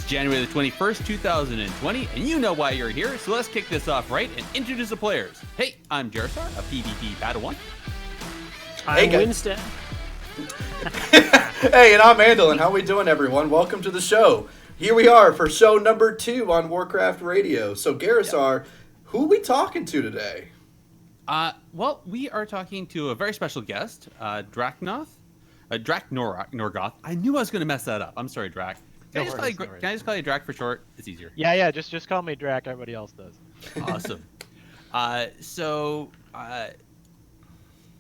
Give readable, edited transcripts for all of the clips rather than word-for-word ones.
January the 21st, 2020, and you know why you're here, so let's kick this off right and introduce the players. Hey, I'm Gerissar, a PvP Padawan. I'm Windstead. Hey, and I'm Andallyn. How we doing, everyone? Welcome to the show. Here we are for show number 2 on Warcraft Radio. So, Gerissar, who are we talking to today? Well, we are talking to a very special guest, Draknorgoth. I knew I was going to mess that up. I'm sorry, Drak. Can I just call you Drak for short? It's easier. Yeah. Just call me Drak. Everybody else does. Awesome.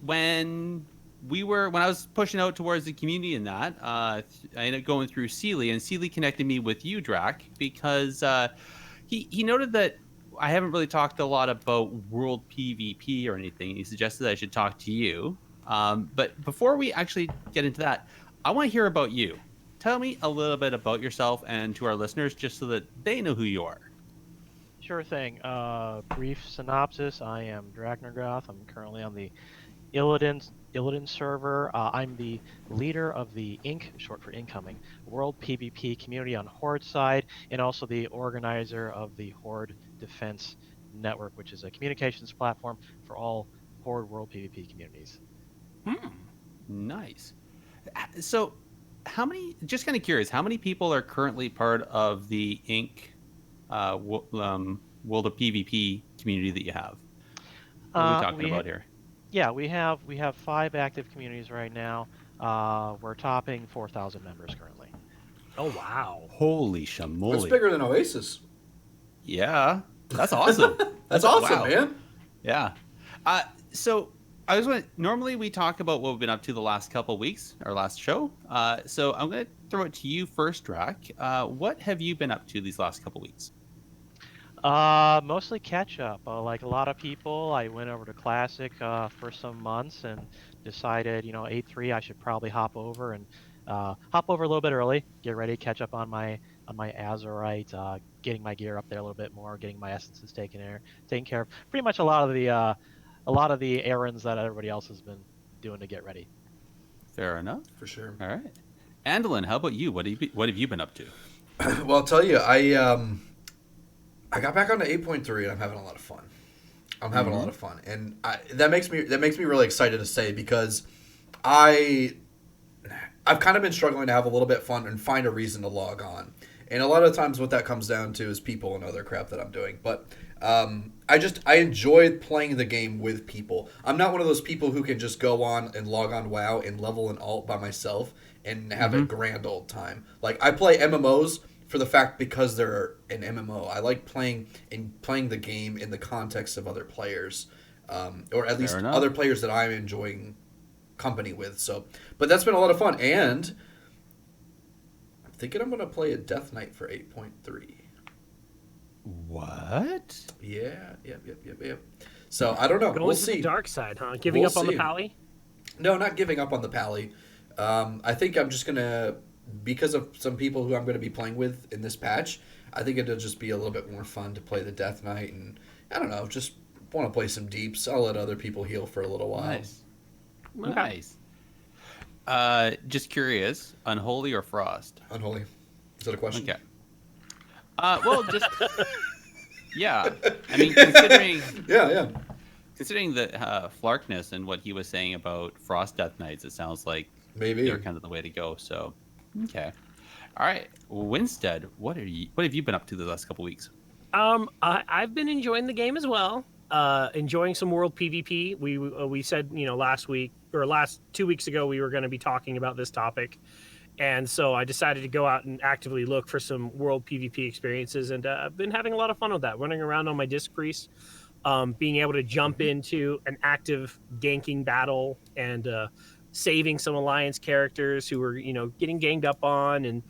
When I was pushing out towards the community and that, I ended up going through Sealy, and Sealy connected me with you, Drak, because he noted that I haven't really talked a lot about World PvP or anything. He suggested that I should talk to you. But before we actually get into that, I want to hear about you. Tell me a little bit about yourself and to our listeners, just so that they know who you are. Sure thing. Brief synopsis. I am Draknorgoth. I'm currently on the Illidan server. I'm the leader of the INC, short for Incoming, World PvP community on Horde side, and also the organizer of the Horde Defense Network, which is a communications platform for all Horde World PvP communities. Nice. So, just kind of curious, how many people are currently part of the INC World of PvP community that you have? What are we talking about here? Yeah, we have 5 active communities right now. We're topping 4,000 members currently. Oh wow! Holy shamoly! That's bigger than Oasis. Yeah, that's awesome. That's awesome, wow. Man. Yeah. So I was going. Normally we talk about what we've been up to the last couple of weeks, our last show. So I'm going to throw it to you first, Drak. What have you been up to these last couple of weeks? Mostly catch up. Like a lot of people, I went over to Classic for some months and decided, 8.3, I should probably hop over a little bit early, get ready, catch up on my Azurite, getting my gear up there a little bit more, getting my essences taken care of. Pretty much a lot of the errands that everybody else has been doing to get ready. Fair enough. For sure. All right. Andallyn, how about you? What have you been up to? Well, I'll tell you, I got back onto 8.3 and I'm having a lot of fun. A lot of fun, and that makes me really excited to say, because I've kind of been struggling to have a little bit of fun and find a reason to log on. And a lot of times what that comes down to is people and other crap that I'm doing. But I enjoy playing the game with people. I'm not one of those people who can just go on and log on WoW and level an alt by myself and have a grand old time. Like, I play MMOs for the fact because they're an MMO. I like playing the game in the context of other players, or at least other players that I'm enjoying company with. So, but that's been a lot of fun, and I'm thinking I'm going to play a Death Knight for 8.3. What? Yeah. So I don't know. Going we'll to see. The dark side, huh? Giving up on the pally? No, not giving up on the pally. I think I'm just gonna, because of some people who I'm going to be playing with in this patch, I think it'll just be a little bit more fun to play the Death Knight, and I don't know, just want to play some deeps. I'll let other people heal for a little while. Nice. Just curious, Unholy or Frost? Unholy. Is that a question? Okay. Well, just yeah. I mean, considering considering the Flarkness and what he was saying about Frost Death Knights, it sounds like maybe they're kind of the way to go. So, okay, all right. Windstead, what have you been up to the last couple weeks? I've been enjoying the game as well. Enjoying some World PvP. We said last 2 weeks ago we were going to be talking about this topic. And so I decided to go out and actively look for some World PvP experiences, and I've been having a lot of fun with that, running around on my disc priest, being able to jump into an active ganking battle and saving some Alliance characters who were, getting ganged up on. And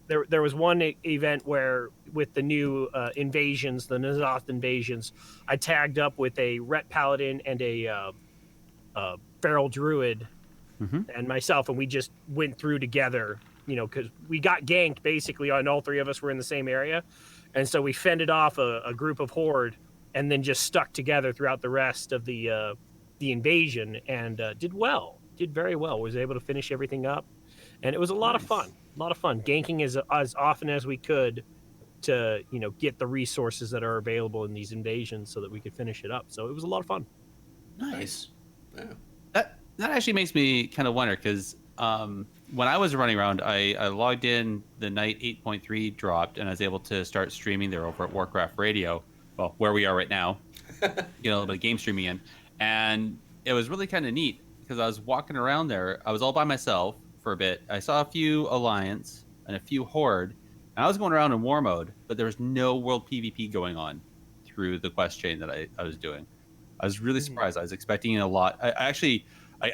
there was one event where, with the new invasions, the N'Zoth invasions, I tagged up with a Ret Paladin and a Feral Druid, and myself, and we just went through together, because we got ganked basically, and all 3 of us were in the same area, and so we fended off a group of Horde, and then just stuck together throughout the rest of the invasion, and did very well. Was able to finish everything up, and it was a lot of Nice. fun. A lot of fun ganking as often as we could to get the resources that are available in these invasions so that we could finish it up. So it was a lot of fun. Nice. Yeah. That actually makes me kind of wonder because when I was running around, I logged in the night 8.3 dropped, and I was able to start streaming there over at Warcraft Radio. Well, where we are right now, a little bit of game streaming in, and it was really kind of neat because I was walking around there. I was all by myself for a bit. I saw a few Alliance and a few Horde, and I was going around in war mode, but there was no world PvP going on through the quest chain that I was doing. I was really surprised. I was expecting a lot. I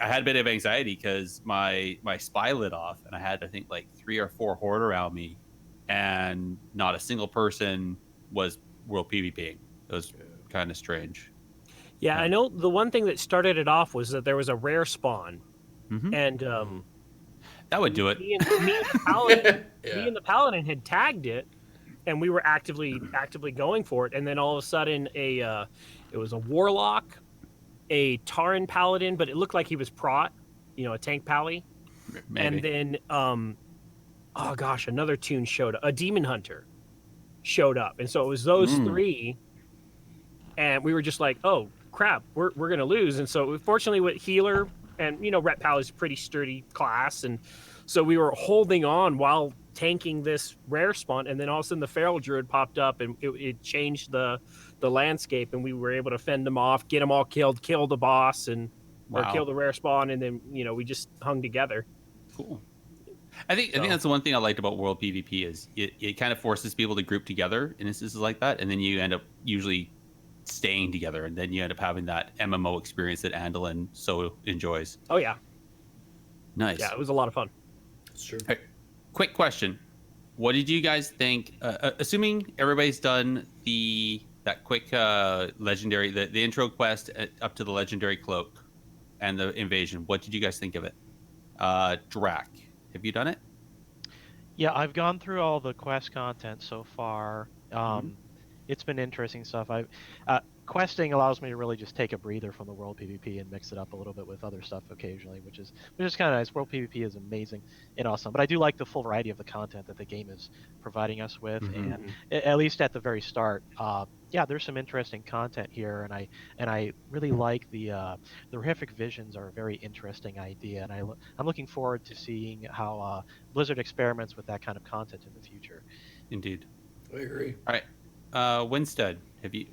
had a bit of anxiety because my spy lit off, and I had I think like 3 or 4 Horde around me, and not a single person was world PvPing. It was kind of strange. Yeah, I know the one thing that started it off was that there was a rare spawn, and That would do it. me and the paladin, Yeah. me and the paladin had tagged it, and we were actively going for it. And then all of a sudden, it was a warlock, a Tauren paladin, but it looked like he was prot, a tank pally. Maybe. And then, oh gosh, another tune showed up. A demon hunter showed up, and so it was those three, and we were just like, oh crap, we're gonna lose. And so fortunately, with healer and Ret Pal is a pretty sturdy class, and so we were holding on while tanking this rare spawn, and then all of a sudden the feral druid popped up, and it changed the landscape, and we were able to fend them off, get them all killed, kill the boss, and or Wow. kill the rare spawn, and then we just hung together. Cool. I think that's the one thing I liked about World PvP is it kind of forces people to group together in instances like that, and then you end up usually staying together, and then you end up having that MMO experience that Andallyn so enjoys. Oh yeah, Nice. yeah, it was a lot of fun. It's true. Hey, quick question: what did you guys think? Assuming everybody's done that quick legendary the intro quest up to the legendary cloak and the invasion, what did you guys think of it? Drac, have you done it? Yeah, I've gone through all the quest content so far. It's been interesting stuff. Questing allows me to really just take a breather from the world PvP and mix it up a little bit with other stuff occasionally, which is kind of nice. World PvP is amazing and awesome, but I do like the full variety of the content that the game is providing us with, and at least at the very start, there's some interesting content here, and I really like the horrific visions are a very interesting idea, and I'm looking forward to seeing how Blizzard experiments with that kind of content in the future. Indeed. I agree. All right. Windstead,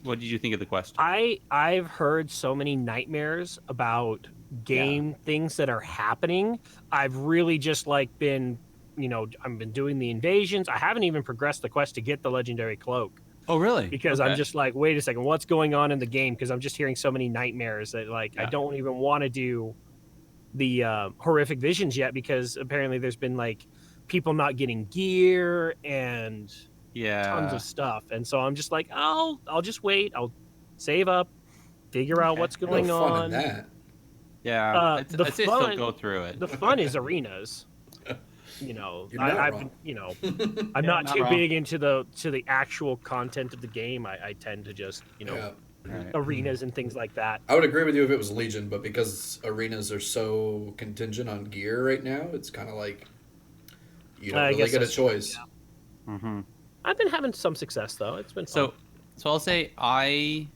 what did you think of the quest? I've heard so many nightmares about game things that are happening. I've really just been, I've been doing the invasions. I haven't even progressed the quest to get the legendary cloak. Oh, really? Because I'm just like, wait a second, what's going on in the game? Because I'm just hearing so many nightmares that I don't even want to do the horrific visions yet, because apparently there's been people not getting gear and tons of stuff, and so I'm just like, I'll just wait. I'll save up, figure out what's going No fun on. in that. Yeah, The I'd say fun- still go through it. The fun is arenas. You're not I've wrong. been, I'm not not too wrong. big into the actual content of the game. I tend to just Yeah. Right. arenas and things like that. I would agree with you if it was Legion, but because arenas are so contingent on gear right now, it's kind of like you don't I really guess get a that's true, choice. Mm-hmm. I've been having some success though. It's been fun. So I'll say I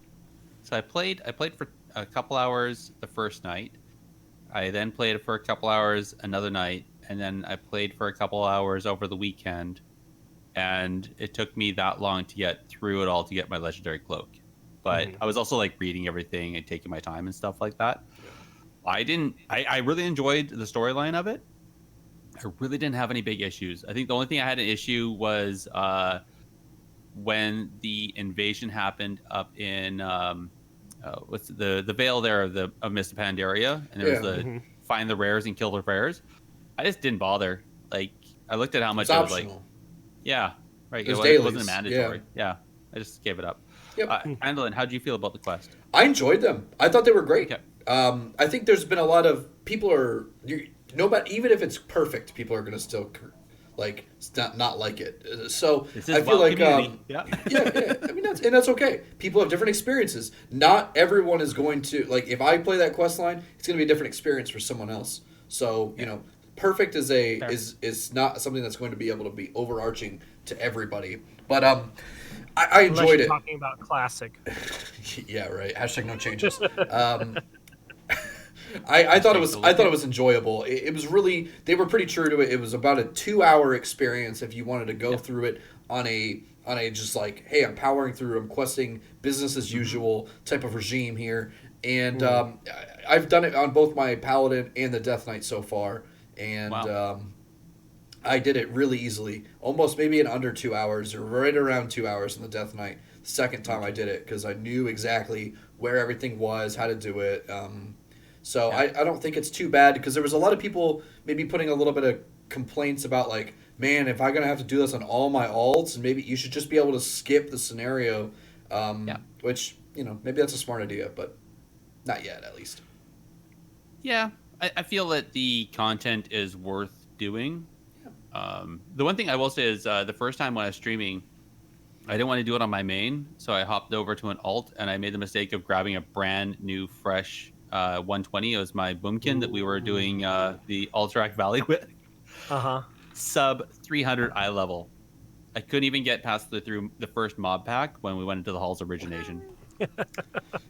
played for a couple hours the first night. I then played for a couple hours another night, and then I played for a couple hours over the weekend. And it took me that long to get through it all to get my legendary cloak. But I was also reading everything and taking my time and stuff like that. I really enjoyed the storyline of it. I really didn't have any big issues. I think the only thing I had an issue was when the invasion happened up in what's the Vale there of Mr. Pandaria, and there was the find the rares and kill the rares. I just didn't bother. I looked at how much It's it was optional. yeah, right. There's It wasn't dailies, mandatory. Yeah, I just gave it up. Yep. Andallyn, how did you feel about the quest? I enjoyed them. I thought they were great. Okay. I think there's been a lot of people even if it's perfect, people are gonna still not like it. So This I is feel wild like community. Yeah. yeah. I mean that's okay. People have different experiences. Not everyone is going to if I play that quest line, it's gonna be a different experience for someone else. So perfect is Fair. is not something that's going to be able to be overarching to everybody. But I Unless enjoyed you're it. talking about classic. Yeah, right. Hashtag no changes. I thought it was enjoyable. It was really, they were pretty true to it. It was about a 2-hour experience if you wanted to go through it on a just like, hey, I'm powering through, I'm questing business as usual type of regime here. And I've done it on both my Paladin and the Death Knight so far, and I did it really easily, almost maybe in under 2 hours, or right around 2 hours in the Death Knight. The second time I did it, because I knew exactly where everything was, how to do it. So I don't think it's too bad, because there was a lot of people maybe putting a little bit of complaints about, like, man, if I'm going to have to do this on all my alts, and maybe you should just be able to skip the scenario, which, maybe that's a smart idea, but not yet, at least. Yeah, I feel that the content is worth doing. The one thing I will say is the first time when I was streaming, I didn't want to do it on my main, so I hopped over to an alt, and I made the mistake of grabbing a brand new, fresh 120. It was my Boomkin that we were doing the Alterac Valley with. Sub 300 eye level. I couldn't even get past through the first mob pack when we went into the Hall's Origination.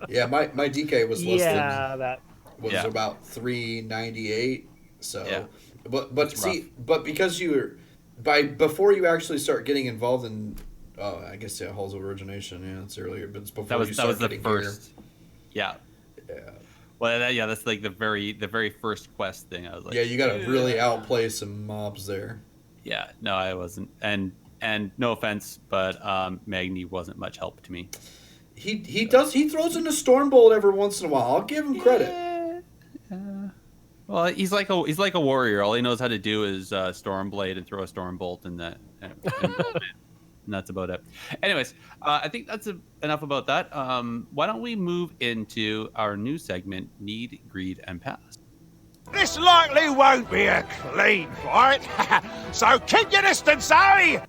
Yeah, my DK was less than was Yeah. about 398. So, Yeah. but see, but because before you actually start getting involved in, I guess Halls of Origination, yeah, it's earlier, but it's before That was the getting first. Gear. Yeah. Yeah. Well, that's like the very first quest thing. I was like, Yeah, you got to really outplay some mobs there. Yeah, no, I wasn't, and no offense, but Magni wasn't much help to me. He throws in a Stormbolt every once in a while. I'll give him credit. Well, he's like a warrior. All he knows how to do is Stormblade and throw a Stormbolt and that's about it. Anyways, I think that's enough about that. Why don't we move into our new segment, Need, Greed, and Pass? This likely won't be a clean fight, so keep your distance, eh?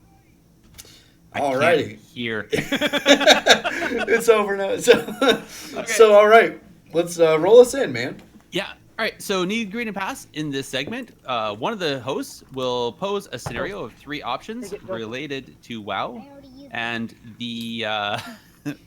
Alrighty. Here. It's over now. So all right. Let's roll us in, man. Yeah. All right. So, Need, Greed, and Pass in this segment. One of the hosts will pose a scenario of 3 options related to WoW, and the.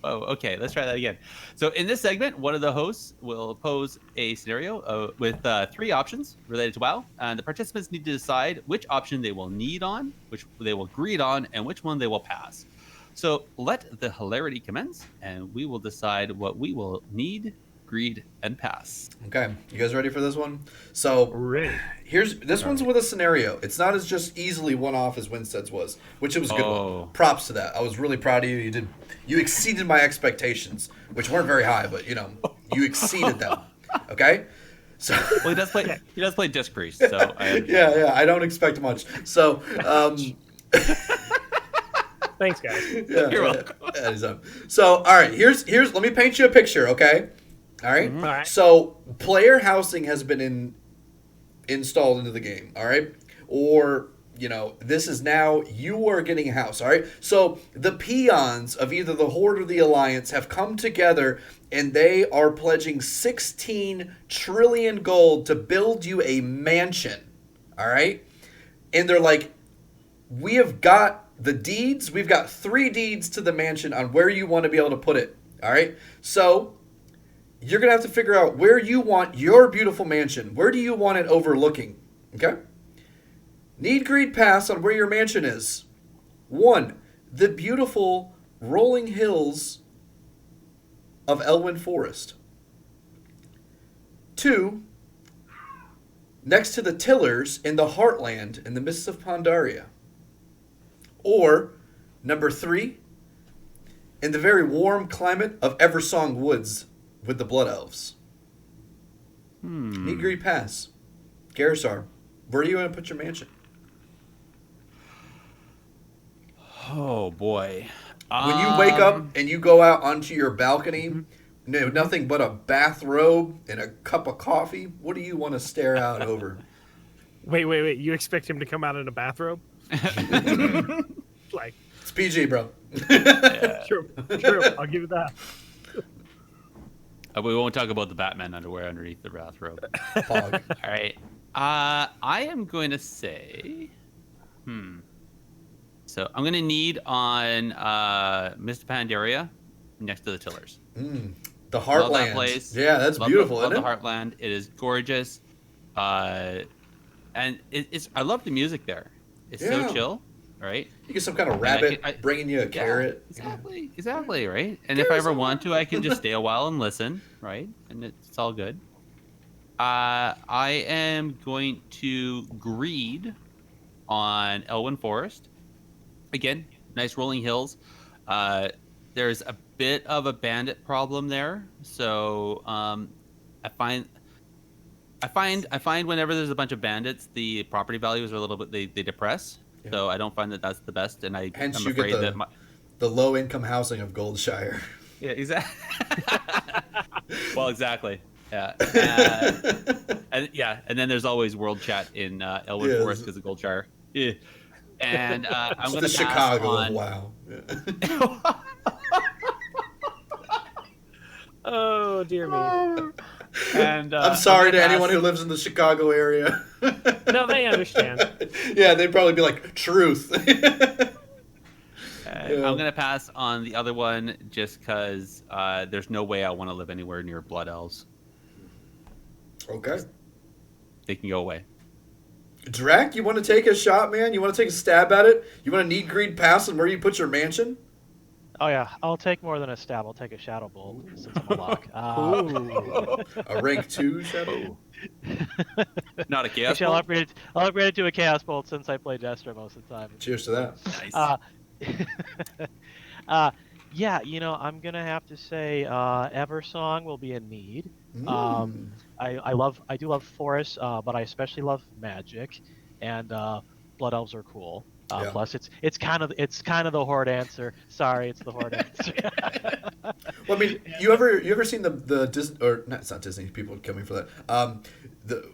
Okay. Let's try that again. So, in this segment, one of the hosts will pose a scenario with 3 options related to WoW, and the participants need to decide which option they will need on, which they will greed on, and which one they will pass. So, let the hilarity commence, and we will decide what we will need, greed, and pass. Okay, you guys ready for this one? So this one's with a scenario. It's not as just easily one off as Windstead's was, which it was a good one. Props to that. I was really proud of you. You exceeded my expectations, which weren't very high, but you exceeded them. Okay. So well, he does play Disc Priest, so yeah, I don't expect much. So thanks, guys. Yeah, you're welcome. So all right, here's let me paint you a picture, okay? All right. All right. So player housing has been installed into the game. All right. Or this is now you are getting a house. All right. So the peons of either the Horde or the Alliance have come together, and they are pledging 16 trillion gold to build you a mansion. All right. And they're like, we have got the deeds. We've got 3 deeds to the mansion on where you want to be able to put it. All right. So you're going to have to figure out where you want your beautiful mansion. Where do you want it overlooking? Okay? Need, greed, pass on where your mansion is. 1, the beautiful rolling hills of Elwyn Forest. 2, next to the tillers in the heartland in the mists of Pandaria. Or, number 3, in the very warm climate of Eversong Woods with the Blood Elves. Need, greed, pass. Gerissar, where do you want to put your mansion? Oh boy! When you wake up and you go out onto your balcony, nothing but a bathrobe and a cup of coffee, what do you want to stare out over? Wait. You expect him to come out in a bathrobe? Like, it's PG, bro. True. I'll give it that. We won't talk about the Batman underwear underneath the bathrobe. Pog. All right. I am going to say, So I'm going to need on Mr. Pandaria next to the Tillers. The Love that Heartland. place. Yeah, that's Love beautiful, love isn't the it? Heartland. It is gorgeous. And it's I love the music there. It's so Yeah. chill, right? You get some kind of And rabbit bringing you a carrot. Exactly, right? And if I ever want to, I can just stay a while and listen, right? And it's all good. I am going to greed on Elwyn Forest. Again, nice rolling hills. There's a bit of a bandit problem there, so I find whenever there's a bunch of bandits, the property values are a little bit they depress. Yeah. So I don't find that that's the best, and I'm Hence, you afraid get that the low income housing of Goldshire. yeah, exactly. Well, exactly. Yeah. And then there's always world chat in Elwood Forest because of Goldshire. Yeah. And I'm going to the pass Chicago on. of WoW. Oh dear me. And I'm sorry I'm to gonna anyone pass- who lives in the Chicago area. No, they understand. Yeah, they'd probably be like, truth. I'm going to pass on the other one just because there's no way I want to live anywhere near Blood Elves. Okay. They can go away. Drac, you want to take a shot, man? You want to take a stab at it? You want to need greed pass on where you put your mansion? Oh yeah, I'll take more than a stab. I'll take a Shadow Bolt since I'm a lock. A rank 2 shadow? Not a chaos. Actually, I'll Bolt? I'll upgrade it to a Chaos Bolt since I play Jester most of the time. Cheers to that. Nice. Yeah, I'm gonna have to say Eversong will be in need. I do love forests, but I especially love magic, and Blood Elves are cool. Yeah. Plus, it's kind of the horde answer. Sorry, it's the horde answer. Well, I mean, you ever seen the Disney, or not? It's not Disney. People would kill me for that. The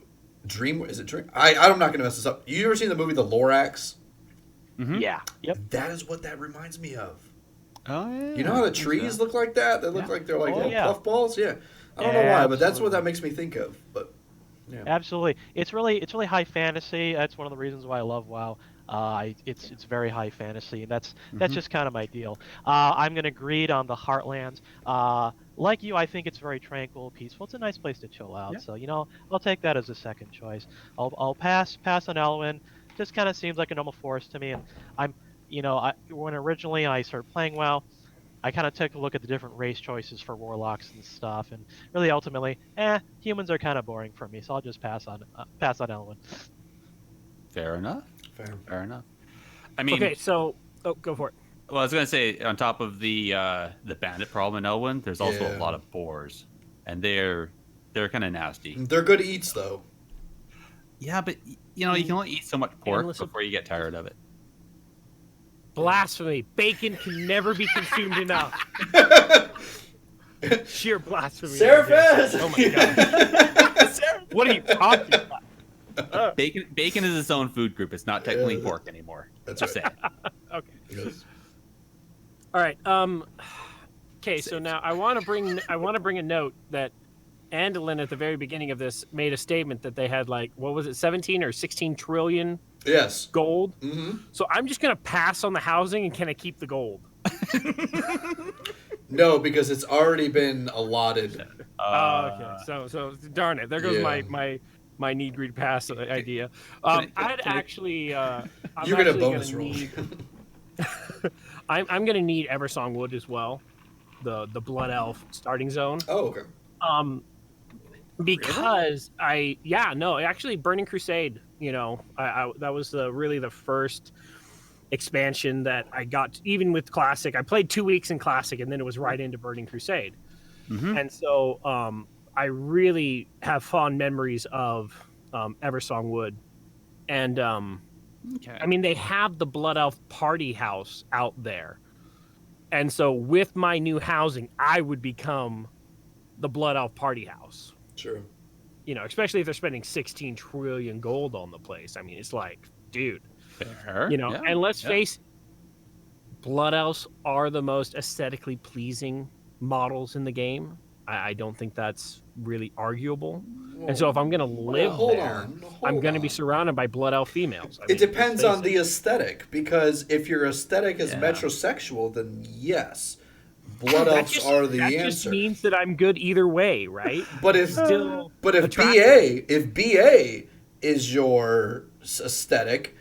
Dream, is it Dream? I'm not gonna mess this up. You ever seen the movie The Lorax? Mhm. Yeah. Yep. That is what that reminds me of. Oh yeah. You know how the trees look like that? They look like they're like little puff balls. Yeah. I don't know why, but that's what that makes me think of. But yeah. Absolutely, it's really high fantasy. That's one of the reasons why I love WoW. It's very high fantasy, and that's just kind of my deal. I'm gonna greed on the Heartlands. Like you, I think it's very tranquil, peaceful. It's a nice place to chill out. Yeah. So I'll take that as a second choice. I'll pass on Elwyn. Just kind of seems like a normal forest to me, and when originally I started playing WoW, I kind of took a look at the different race choices for warlocks and stuff, and really ultimately, humans are kind of boring for me, so I'll just pass on Elwyn. Fair enough. Fair enough. I mean, Okay, so go for it. well, I was gonna say on top of the bandit problem in Elwyn, there's also a lot of boars, and they're kind of nasty. They're good eats, though. Yeah, but you can only eat so much pork Melissa- before you get tired of it. Blasphemy. Bacon can never be consumed enough. Sheer blasphemy. Seraphis! Oh my god. What are you talking about? Bacon is its own food group. It's not technically pork anymore. That's Just right. saying. Okay. Yes. All right. Okay, so now I want to bring a note that Andallyn at the very beginning of this made a statement that they had what was it, 17 or 16 trillion Yes. gold. Mm-hmm. So I'm just gonna pass on the housing, and can I keep the gold? No, because it's already been allotted. Okay. So darn it. There goes Yeah. my need greed pass idea. Actually. I'm You're gonna actually bonus gonna roll. need- I'm gonna need Eversong Wood as well, the Blood Elf starting zone. Oh, okay. Because actually Burning Crusade, I that was really the first expansion that I got. Even with Classic, I played 2 weeks in Classic, and then it was right into Burning Crusade. And so I really have fond memories of Eversong Wood. And Okay. I mean, they have the Blood Elf party house out there. And so with my new housing, I would become the Blood Elf party house. True. Especially if they're spending 16 trillion gold on the place. I mean, it's like, dude, Fair. and let's face it, Blood Elves are the most aesthetically pleasing models in the game. I don't think that's really arguable. And so if I'm going to live there, I'm going to be surrounded by blood elf females. It depends on the aesthetic, because if your aesthetic is metrosexual, then yes, blood elves are the answer. That just means that I'm good either way, right? But if BA is your aesthetic,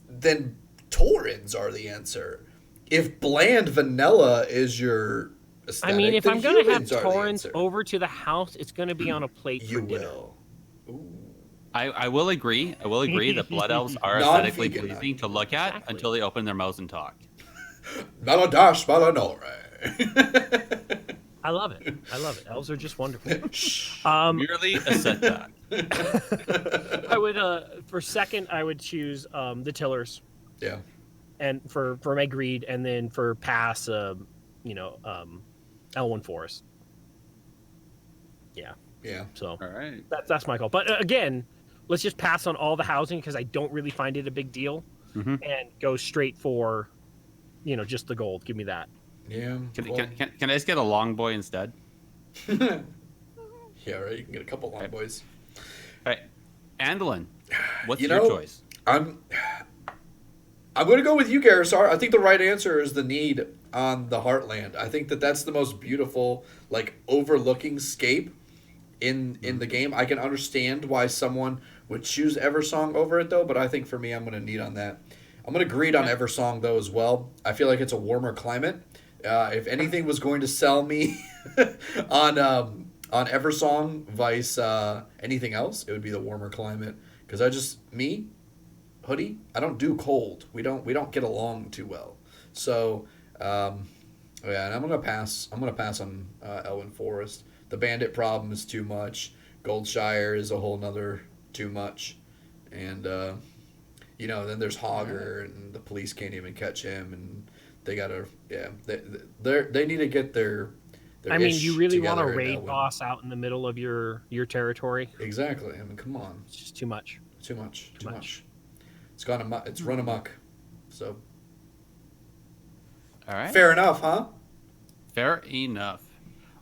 then Taurens are the answer. If bland vanilla is your aesthetic, I mean, if I'm going to have Taurens over to the house, it's going to be on a plate for dinner. You will. I will agree. I will agree that blood elves are aesthetically pleasing to look at until they open their mouths and talk. Maladash Malanore. I love it. I love it. Elves are just wonderful. Merely a setback. I would, for second, I would choose the Tillers. Yeah. And for my greed, and then for pass, Elwyn Forest. Yeah. Yeah. So all right, that's my call. But again, let's just pass on all the housing because I don't really find it a big deal, and go straight for, just the gold. Give me that. Yeah. Can I just get a long boy instead? Yeah, right. You can get a couple long boys. All right, Andallyn, what's your choice? I'm going to go with you, Gerissar. I think the right answer is the need on the Heartland. I think that's the most beautiful, overlooking scape in the game. I can understand why someone would choose Eversong over it, though, but I think for me, I'm going to need on that. I'm going to greed on Eversong, though, as well. I feel like it's a warmer climate. If anything was going to sell me on Eversong vice anything else, it would be the warmer climate. Because Hoodie, I don't do cold. We don't get along too well. So, and I'm gonna pass. I'm gonna pass on Elwyn Forest. The bandit problem is too much. Goldshire is a whole nother too much, and then there's Hogger, and the police can't even catch him, and they gotta they need to get their I mean, you really want a raid boss out in the middle of your territory? Exactly. I mean, come on. It's just too much. Too much. It's run amok. So. All right. Fair enough, huh? Fair enough.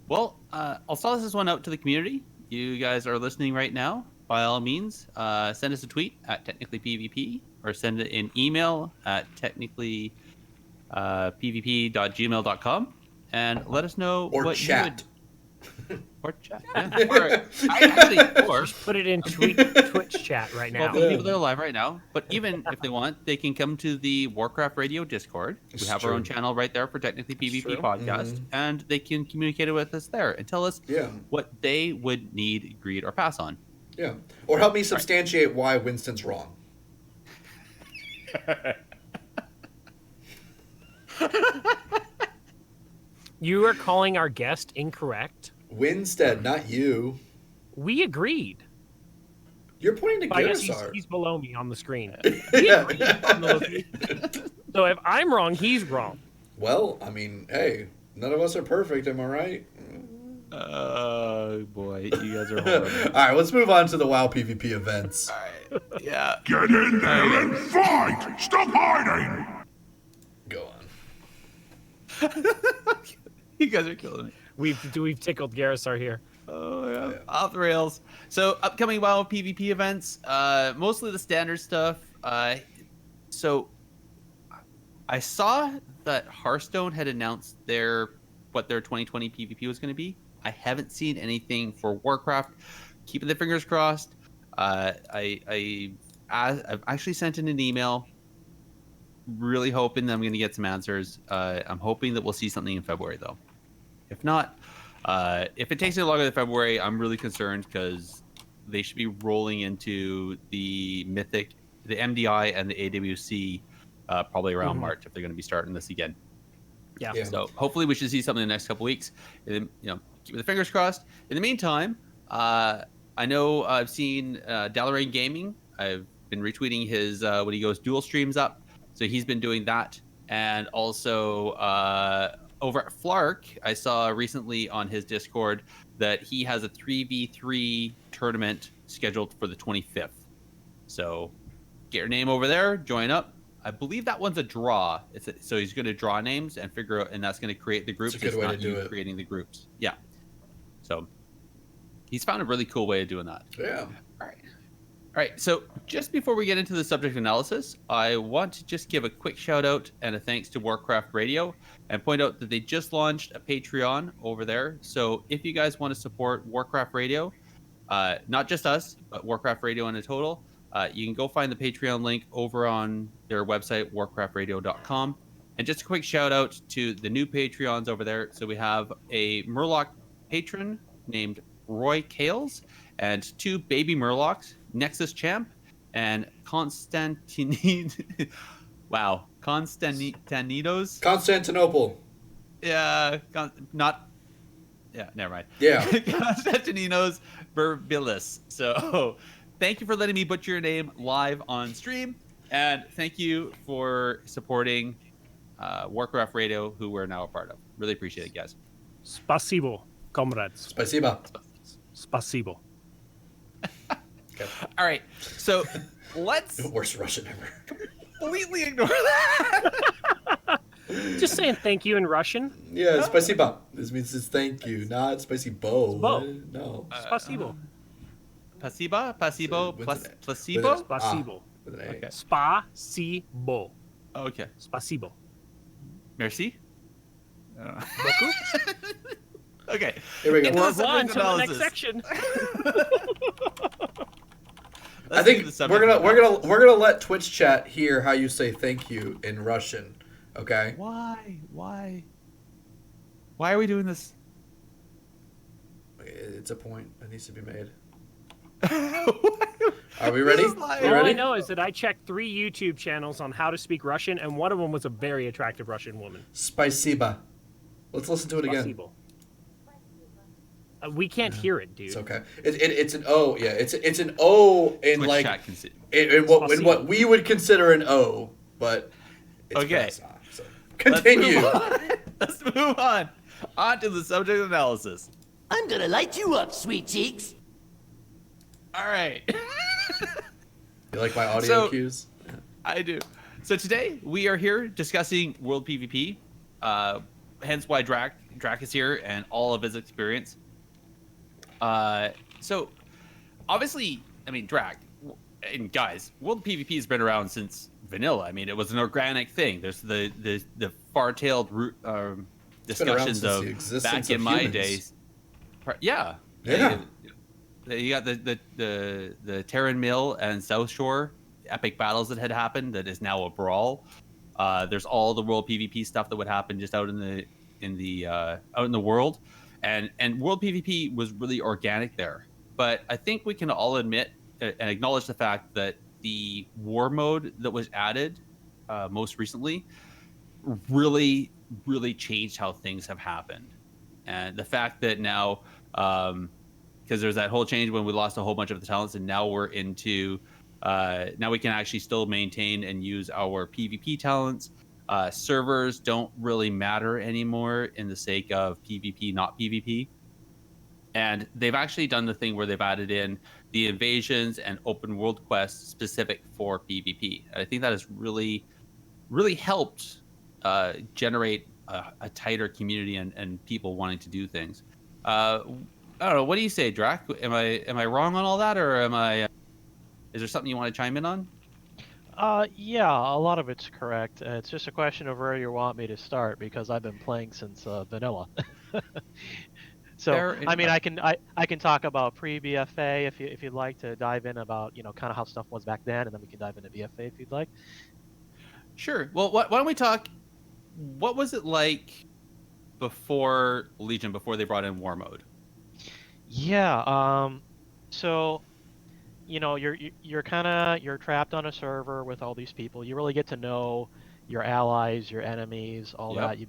Well, I'll toss this one out to the community. You guys are listening right now. By all means, send us a tweet at technicallypvp, or send it an email at technicallypvp.gmail.com, and let us know what chat. you would. Or chat. Yeah. Or put it in Twitch chat right now. Well, people that are live right now, but even if they want, they can come to the Warcraft Radio Discord. We have our own channel right there for Technically PvP Podcast, and they can communicate with us there and tell us what they would need, greed, or pass on. Yeah, or help me substantiate why Winston's wrong. You are calling our guest incorrect? Winstead, not you. We agreed. You're pointing to Gerissar. He's below me on the screen. So if I'm wrong, he's wrong. Well, I mean, hey, none of us are perfect, am I right? Oh, boy. You guys are horrible. All right, let's move on to the WoW PvP events. All right. Yeah. Get in there and fight! Stop hiding! Go on. You guys are killing me. We've tickled Gerissar here. Oh, yeah. Off the rails. So, upcoming WoW PvP events, mostly the standard stuff. So, I saw that Hearthstone had announced what their 2020 PvP was going to be. I haven't seen anything for Warcraft. Keeping the fingers crossed. I've actually sent in an email, really hoping that I'm going to get some answers. I'm hoping that we'll see something in February, though. If not, if it takes any longer than February, I'm really concerned because they should be rolling into the Mythic, the MDI, and the AWC probably around March if they're going to be starting this again. Yeah. So hopefully we should see something in the next couple weeks. And then, keep the fingers crossed. In the meantime, I know I've seen Andallyn Gaming. I've been retweeting his when he goes dual streams up. So he's been doing that. And also over at Flark, I saw recently on his Discord that he has a 3v3 tournament scheduled for the 25th. So get your name over there, join up. I believe that one's a draw. So he's going to draw names and figure out, and that's going to create the groups. It's a good way to do it. Creating the groups. Yeah. So he's found a really cool way of doing that. Yeah. All right, so just before we get into the subject analysis, I want to just give a quick shout out and a thanks to Warcraft Radio and point out that they just launched a Patreon over there. So if you guys want to support Warcraft Radio, not just us, but Warcraft Radio in a total, you can go find the Patreon link over on their website, warcraftradio.com. And just a quick shout out to the new Patreons over there. So we have a Murloc patron named Roy Kales and 2 baby Murlocs, Nexus Champ and Constantinitos. Constantinople. Yeah, never mind. Yeah. Constantininos Verbilis. So thank you for letting me butcher your name live on stream. And thank you for supporting Warcraft Radio, who we're now a part of. Really appreciate it, guys. Spasibo, comrades. Spasiba. Spasibo. Okay. All right, so let's Worst Russian ever. completely ignore that. Just saying thank you in Russian. Yeah, spasiba. This means it's thank you, not spasibo. Spo. No. Spasibo. Pasibo, With an- placebo. Spasibo. With an A. Okay. Spasibo. Okay, Spasibo. merci. Beaucoup. Okay, Here we go. Into We're the on subject to the next analysis. section. I Let's do think the subject we're analysis. gonna let Twitch chat hear how you say thank you in Russian. Okay. Why are we doing this? It's a point that needs to be made. Are we ready? This is like- You All I ready? know is that I checked 3 YouTube channels on how to speak Russian, and one of them was a very attractive Russian woman. Spasiba. Let's listen to it again. Spasibo. We can't hear it, dude. It's okay. It's an O. Yeah, it's an O in Twitch like chat can see. in what we would consider an O, but it's Okay. pronounced I, so. Continue. Let's move on. On to the subject analysis. I'm gonna light you up, sweet cheeks. All right. You like my audio So- cues? I do. So today we are here discussing World PvP, hence why Drak is here and all of his experience. So obviously, I mean, Drak, and guys, World PvP has been around since vanilla. I mean, it was an organic thing. There's the far-tailed discussions since the of existence back in of my humans. days. Yeah. Yeah. You got the Terran Mill and South Shore epic battles that had happened that is now a brawl. There's all the World PvP stuff that would happen just out in the world, and World PvP was really organic there. But I think we can all admit and acknowledge the fact that the war mode that was added most recently really changed how things have happened, and the fact that now. Because there's that whole change when we lost a whole bunch of the talents, and now we're into now we can actually still maintain and use our PvP talents. Servers don't really matter anymore in the sake of PvP, not PvP. And they've actually done the thing where they've added in the invasions and open world quests specific for PvP. And I think that has really helped generate a tighter community and people wanting to do things. I don't know. What do you say, Drak? Am I wrong on all that, or am I? Is there something you want to chime in on? Yeah, a lot of it's correct. It's just a question of where you want me to start because I've been playing since vanilla. So Fair I mean, enough. I can talk about pre-BFA if you'd like to dive in about kind of how stuff was back then, and then we can dive into BFA if you'd like. Sure. Well, why don't we talk? What was it like before Legion? Before they brought in War Mode? Yeah. So, you're trapped on a server with all these people. You really get to know your allies, your enemies, all Yep. that. You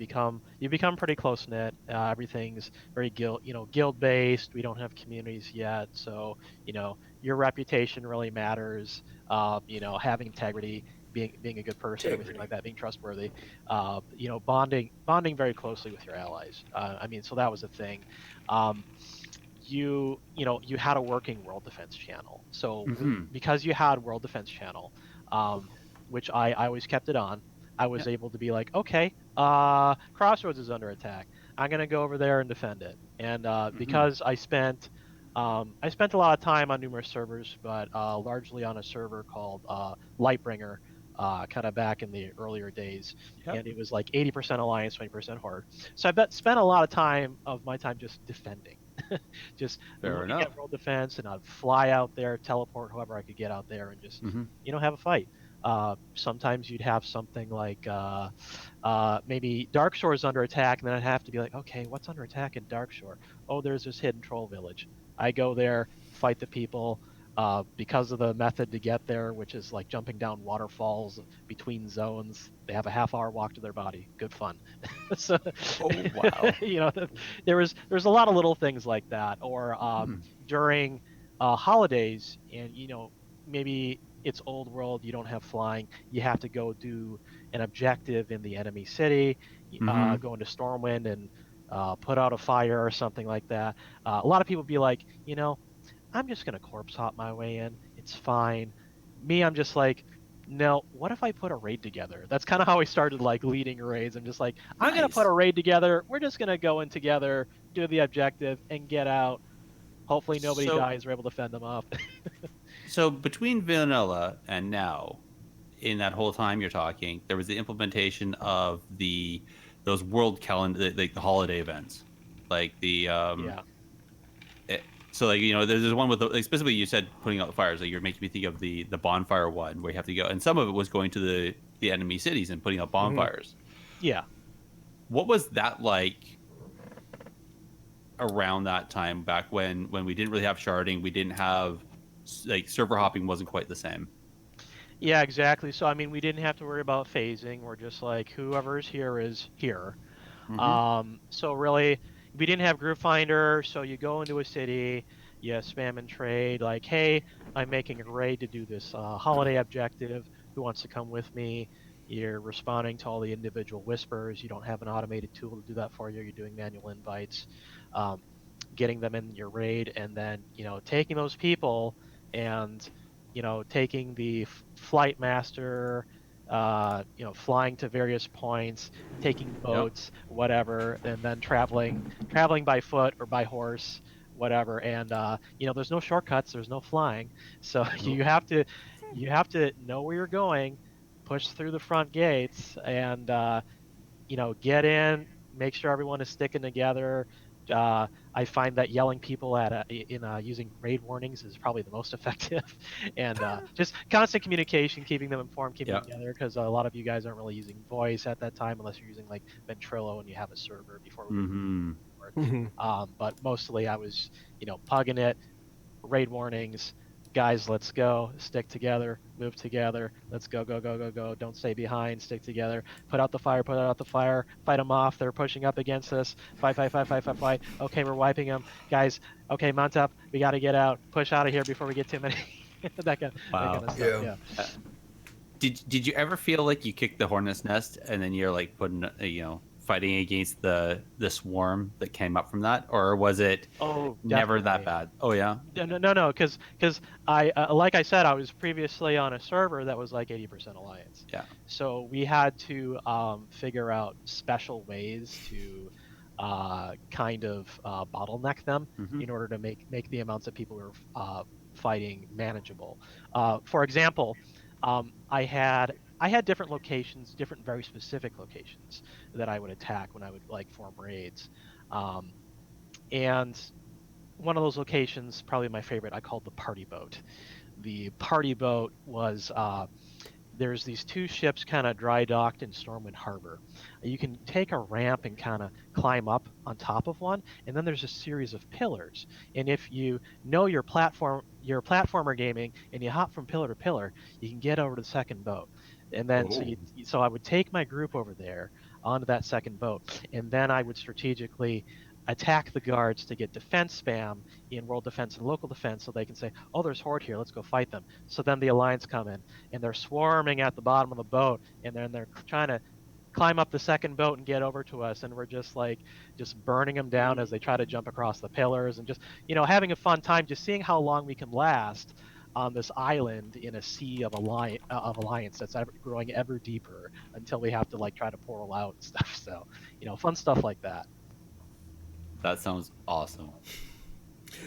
become pretty close knit. Everything's very guild based. We don't have communities yet, so your reputation really matters. Having integrity, being a good person, everything like that, being trustworthy. Bonding very closely with your allies. So that was a thing. You had a working World Defense Channel. So because you had World Defense Channel, which I always kept it on, I was able to be like, okay, Crossroads is under attack. I'm gonna go over there and defend it. And Mm-hmm. because I spent a lot of time on numerous servers, but largely on a server called Lightbringer, kind of back in the earlier days, Yep. and it was like 80% Alliance, 20% Horde. So spent a lot of time of my time just defending, just Fair looking enough. at world defense, and I'd fly out there, teleport whoever I could get out there, and just Mm-hmm. have a fight. Sometimes you'd have something like maybe Darkshore's under attack, and then I'd have to be like, okay, what's under attack in Darkshore? Oh, there's this hidden troll village. I go there, fight the people. Because of the method to get there, which is like jumping down waterfalls between zones, they have a half-hour walk to their body. Good fun. So, Oh wow. there's a lot of little things like that, or during holidays, and maybe it's old world, you don't have flying, you have to go do an objective in the enemy city, Mhm. go into Stormwind and put out a fire or something like that. A lot of people be like, I'm just gonna corpse hop my way in. It's fine. Me, I'm just like, no. What if I put a raid together? That's kind of how I started like leading raids. I'm just like, I'm gonna put Nice. a raid together. We're just gonna go in together, do the objective, and get out. Hopefully nobody So dies. We're able to fend them off. so between vanilla and now, in that whole time you're talking, there was the implementation of those world calendar, like the holiday events, like the Yeah. so like there's one with like specifically you said putting out the fires, like you're making me think of the bonfire one where you have to go, and some of it was going to the enemy cities and putting out bonfires. Yeah. What was that like around that time, back when we didn't really have sharding, we didn't have like server hopping wasn't quite the same. Yeah, exactly. So I mean, we didn't have to worry about phasing. We're just like, whoever's here is here. Mm-hmm. So really, we didn't have Group Finder, so you go into a city, you spam and trade, like, hey, I'm making a raid to do this holiday objective. Who wants to come with me? You're responding to all the individual whispers. You don't have an automated tool to do that for you. You're doing manual invites, um, getting them in your raid, and then taking those people and taking the flight master, flying to various points, taking Yep. boats, whatever, and then traveling by foot or by horse, whatever. And there's no shortcuts, there's no flying, so you have to know where you're going, push through the front gates, and get in, make sure everyone is sticking together. I find that yelling people using raid warnings is probably the most effective, and just constant communication, keeping them informed, keeping them Yep. together, because a lot of you guys aren't really using voice at that time unless you're using like Ventrilo and you have a server before we Mm-hmm. Mhm. but mostly I was pugging it, raid warnings, guys, let's go, stick together, move together, let's go, go, go, go, go, don't stay behind, stick together, put out the fire, fight them off, they're pushing up against us, fight, fight, fight, fight, fight, fight, okay, we're wiping them, guys, okay, mount up, we got to get out, push out of here before we get too many, that kind Wow. of stuff, Yeah. yeah. Did you ever feel like you kicked the hornet's nest and then you're like putting fighting against the swarm that came up from that, or was it Oh, never that definitely. bad? Oh yeah. No, because I like I said, I was previously on a server that was like 80% Alliance. Yeah. So we had to figure out special ways to kind of bottleneck them Mm-hmm. in order to make the amounts of people we were fighting manageable. For example, I had different locations, different very specific locations that I would attack when I would like form raids, and one of those locations, probably my favorite, I called the party boat. The party boat was there's these two ships kind of dry docked in Stormwind Harbor. You can take a ramp and kind of climb up on top of one, and then there's a series of pillars. And if you know your platformer gaming, and you hop from pillar to pillar, you can get over to the second boat. And then so I would take my group over there onto that second boat, and then I would strategically attack the guards to get defense spam in world defense and local defense, so they can say, oh, there's horde here, let's go fight them. So then the alliance come in and they're swarming at the bottom of the boat, and then they're trying to climb up the second boat and get over to us, and we're just burning them down as they try to jump across the pillars, and just having a fun time, just seeing how long we can last on this island in a sea of alliance that's growing ever deeper until we have to try to portal out and stuff. So fun stuff like that. That sounds awesome.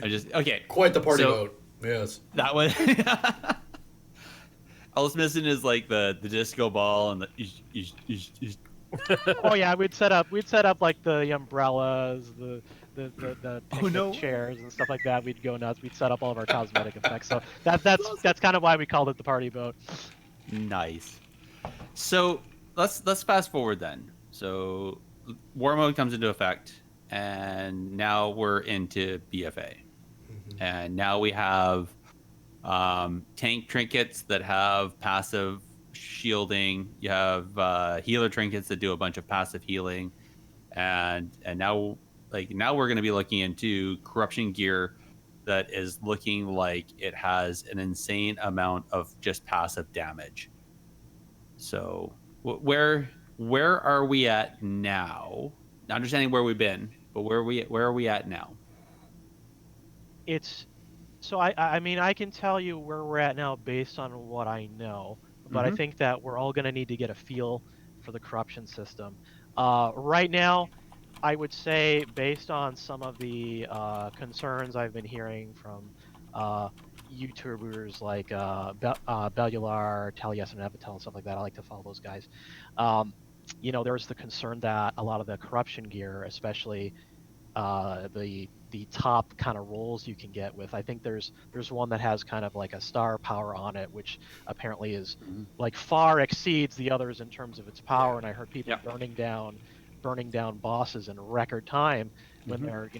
Okay. Quite the party so boat. Yes. That was. All it's missing is like the disco ball and the. Oh yeah, we'd set up like the umbrellas, the picnic chairs and stuff like that. We'd go nuts. We'd set up all of our cosmetic effects. So that's kind of why we called it the party boat. Nice. So let's fast forward then. So war mode comes into effect, and now we're into BFA, and now we have tank trinkets that have passive shielding. You have healer trinkets that do a bunch of passive healing, and now we're going to be looking into corruption gear that is looking like it has an insane amount of just passive damage. So where are we at now? Not understanding where we've been, but where are we at now? So I mean, I can tell you where we're at now based on what I know, but I think that we're all going to need to get a feel for the corruption system. Right now, I would say, based on some of the concerns I've been hearing from YouTubers like Bellular, Taliesin, and Evitel, and stuff like that. I like to follow those guys. There's the concern that a lot of the corruption gear, especially the top kind of rolls you can get with. I think there's one that has kind of like a star power on it, which apparently is like far exceeds the others in terms of its power. And I heard people burning down bosses in record time when they're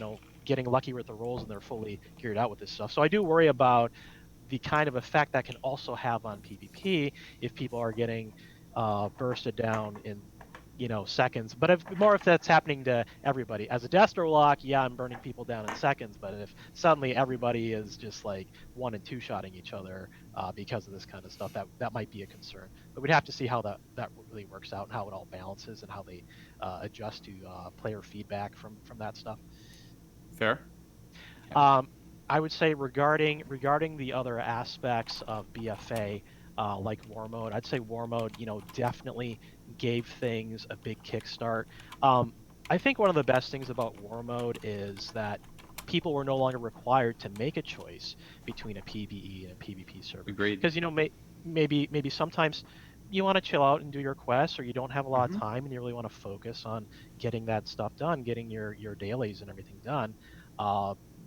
getting lucky with the rolls and they're fully geared out with this stuff. So I do worry about the kind of effect that can also have on PvP if people are getting bursted down in seconds. But if that's happening to everybody as a Destro lock, I'm burning people down in seconds. But if suddenly everybody is just like 1 and 2 shotting each other because of this kind of stuff, that might be a concern. But we'd have to see how that really works out and how it all balances and how they adjust to player feedback from that stuff. Fair. I would say regarding the other aspects of BFA, like war mode, I'd say war mode, definitely gave things a big kickstart. I think one of the best things about war mode is that people were no longer required to make a choice between a PvE and a PvP server. Agreed. Because maybe sometimes you want to chill out and do your quests, or you don't have a lot of time and you really want to focus on getting that stuff done, getting your dailies and everything done.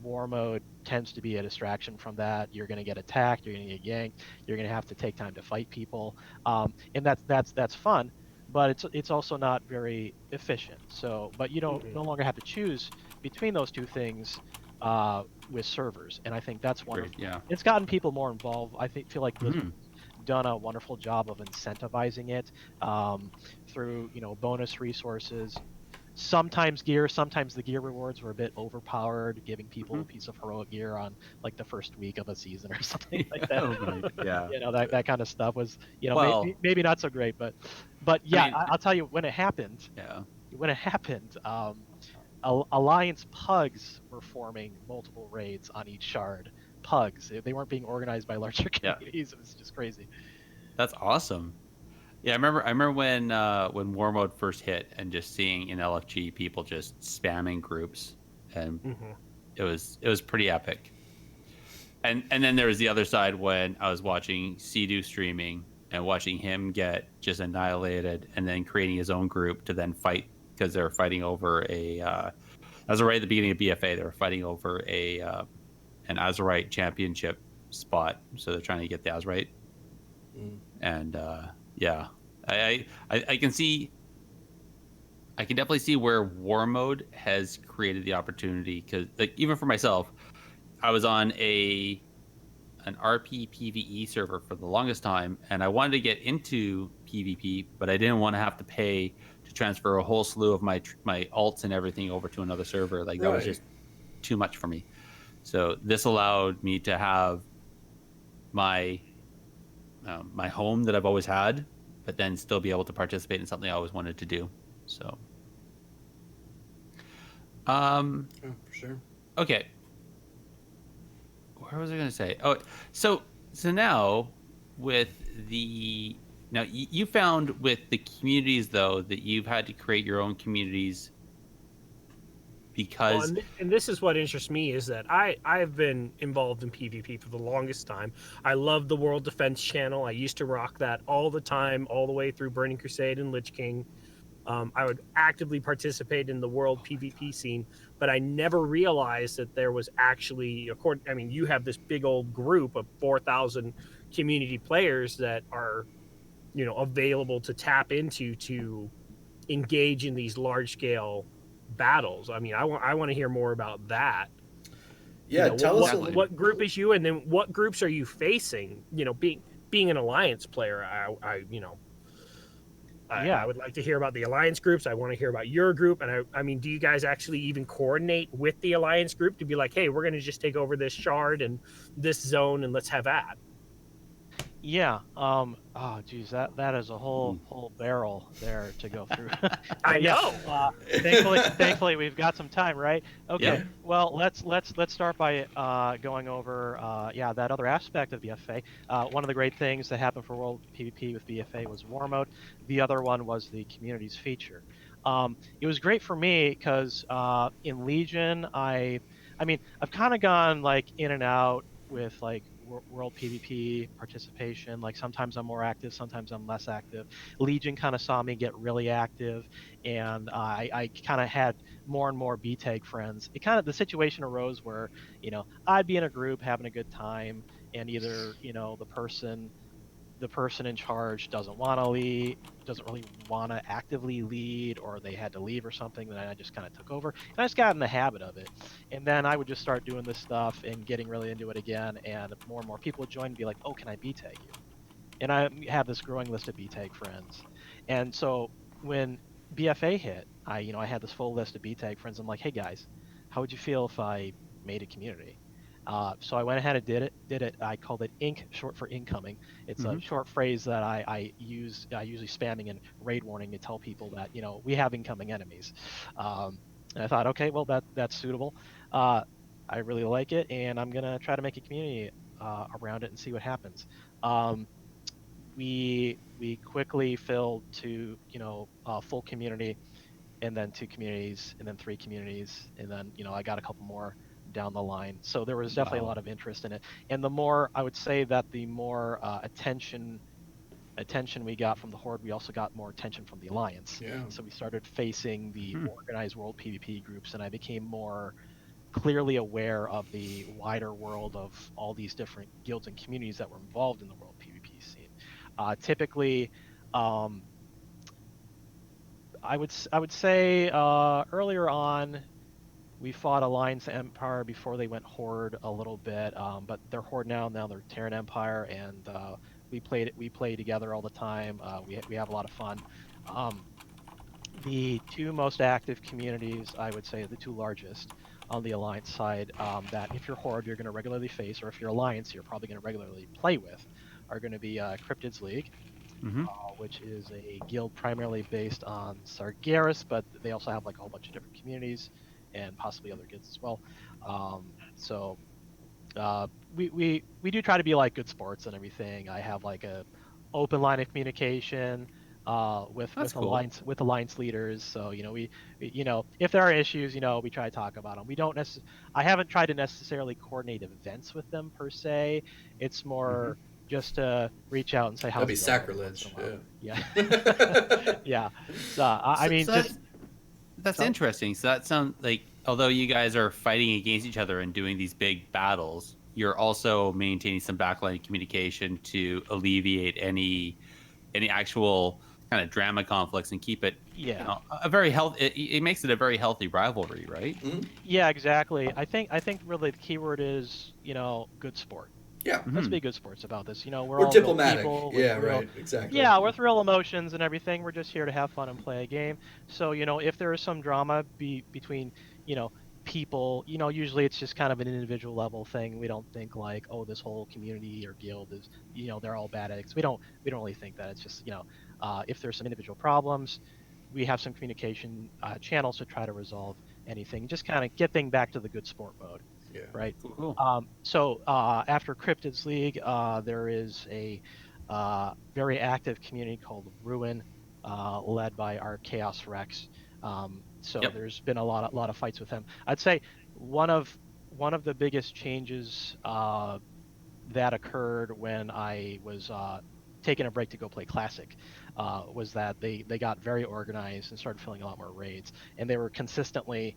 War mode tends to be a distraction from that. You're going to get attacked, you're going to get yanked, you're going to have to take time to fight people, and that's fun, but it's also not very efficient. So, but you don't no longer have to choose between those two things with servers, and I think that's wonderful. It's gotten people more involved. Feel like Blizzard's done a wonderful job of incentivizing it through bonus resources. Sometimes the gear rewards were a bit overpowered, giving people a piece of heroic gear on like the first week of a season or something like that. That kind of stuff was maybe not so great, but I'll tell you when it happened. Alliance pugs were forming multiple raids on each shard. Pugs, they weren't being organized by larger communities. It was just crazy. That's awesome. Yeah, I remember when war mode first hit and just seeing in LFG people just spamming groups, and it was pretty epic. And then there was the other side when I was watching Sea-Doo streaming and watching him get just annihilated, and then creating his own group to then fight because they were fighting over right at the beginning of BFA. They were fighting over an Azerite championship spot, so they're trying to get the Azerite, and. I can definitely see where war mode has created the opportunity, because like even for myself, I was on an RP PvE server for the longest time, and I wanted to get into PvP, but I didn't want to have to pay to transfer a whole slew of my alts and everything over to another server. Like that was just too much for me. So this allowed me to have my home that I've always had, but then still be able to participate in something I always wanted to do. So, for sure. Okay. What was I going to say? Oh, so now you found with the communities though that you've had to create your own communities because and this is what interests me is that I've been involved in PvP for the longest time. I love the World Defense channel. I used to rock that all the time, all the way through Burning Crusade and Lich King. I would actively participate in the world PvP scene, but I never realized that there was actually, I mean, you have this big old group of 4,000 community players that are, available to tap into to engage in these large scale battles. I mean, I want to hear more about that. Yeah, tell us a little. What group is you, and then what groups are you facing? Being an alliance player, I would like to hear about the alliance groups. I want to hear about your group. And I mean, do you guys actually even coordinate with the alliance group to be like, hey, we're going to just take over this shard and this zone and let's have at? Yeah. Oh, geez, that is a whole barrel there to go through. I Yeah, know. thankfully, we've got some time, right? Okay. Yeah. Well, let's start by going over that other aspect of BFA. One of the great things that happened for World PvP with BFA was War Mode. The other one was the communities feature. It was great for me because in Legion, I mean, I've kind of gone like in and out with like world PvP participation. Like sometimes I'm more active, sometimes I'm less active. Legion kind of saw me get really active, and I kind of had more and more B-Tag friends. The situation arose where I'd be in a group having a good time, and either the person in charge doesn't really want to actively lead, or they had to leave or something, then I just kind of took over, and I just got in the habit of it. And then I would just start doing this stuff and getting really into it again, and more people would join and be like, oh, can I B-Tag you? And I have this growing list of B-Tag friends. And so when BFA hit, I had this full list of B-Tag friends. I'm like, hey guys, how would you feel if I made a community? So I went ahead and did it. I called it INC, short for incoming. It's a short phrase that I use usually spamming in raid warning to tell people that we have incoming enemies. And I thought, okay, well that's suitable. I really like it, and I'm gonna try to make a community around it and see what happens. We quickly filled to full community, and then 2 communities, and then 3 communities, and then I got a couple more down the line. So there was definitely a lot of interest in it, and the more I would say that the more attention we got from the Horde, we also got more attention from the Alliance. Yeah. So we started facing the organized world PvP groups, and I became more clearly aware of the wider world of all these different guilds and communities that were involved in the world PvP scene. Typically, I would say earlier on, we fought Alliance Empire before they went Horde a little bit, but they're Horde now. Now they're Terran Empire, and we play together all the time. We have a lot of fun. The 2 most active communities, I would say, the 2 largest on the Alliance side, that if you're Horde, you're going to regularly face, or if you're Alliance, you're probably going to regularly play with, are going to be Cryptids League, which is a guild primarily based on Sargeras, but they also have like a whole bunch of different communities and possibly other guilds as well. We do try to be like good sports and everything. I have like a open line of communication with alliance leaders. So we if there are issues, we try to talk about them. We don't I haven't tried to necessarily coordinate events with them per se. It's more just to reach out and say how's That'd be sacrilege. Yeah. Yeah. I mean, that's interesting. So that sounds like, although you guys are fighting against each other and doing these big battles, you're also maintaining some backline communication to alleviate any actual kind of drama conflicts and keep it a very healthy. It makes it a very healthy rivalry, right? Yeah, exactly. I think really the keyword is good sport. Yeah. Let's be good sports about this. We're all diplomatic. People Right. Exactly. Yeah, with real emotions and everything. We're just here to have fun and play a game. So, if there is some drama between, people, usually it's just kind of an individual level thing. We don't think like, oh, this whole community or guild is, they're all bad addicts. We don't really think that. It's just, if there's some individual problems, we have some communication channels to try to resolve anything. Just kind of get things back to the good sport mode. Yeah. Right. Cool. So after Cryptids League, there is a very active community called Ruin, led by our Chaos Rex. So Yep. there's been a lot of fights with him. I'd say one of the biggest changes that occurred when I was taking a break to go play Classic was that they got very organized and started filling a lot more raids, and they were consistently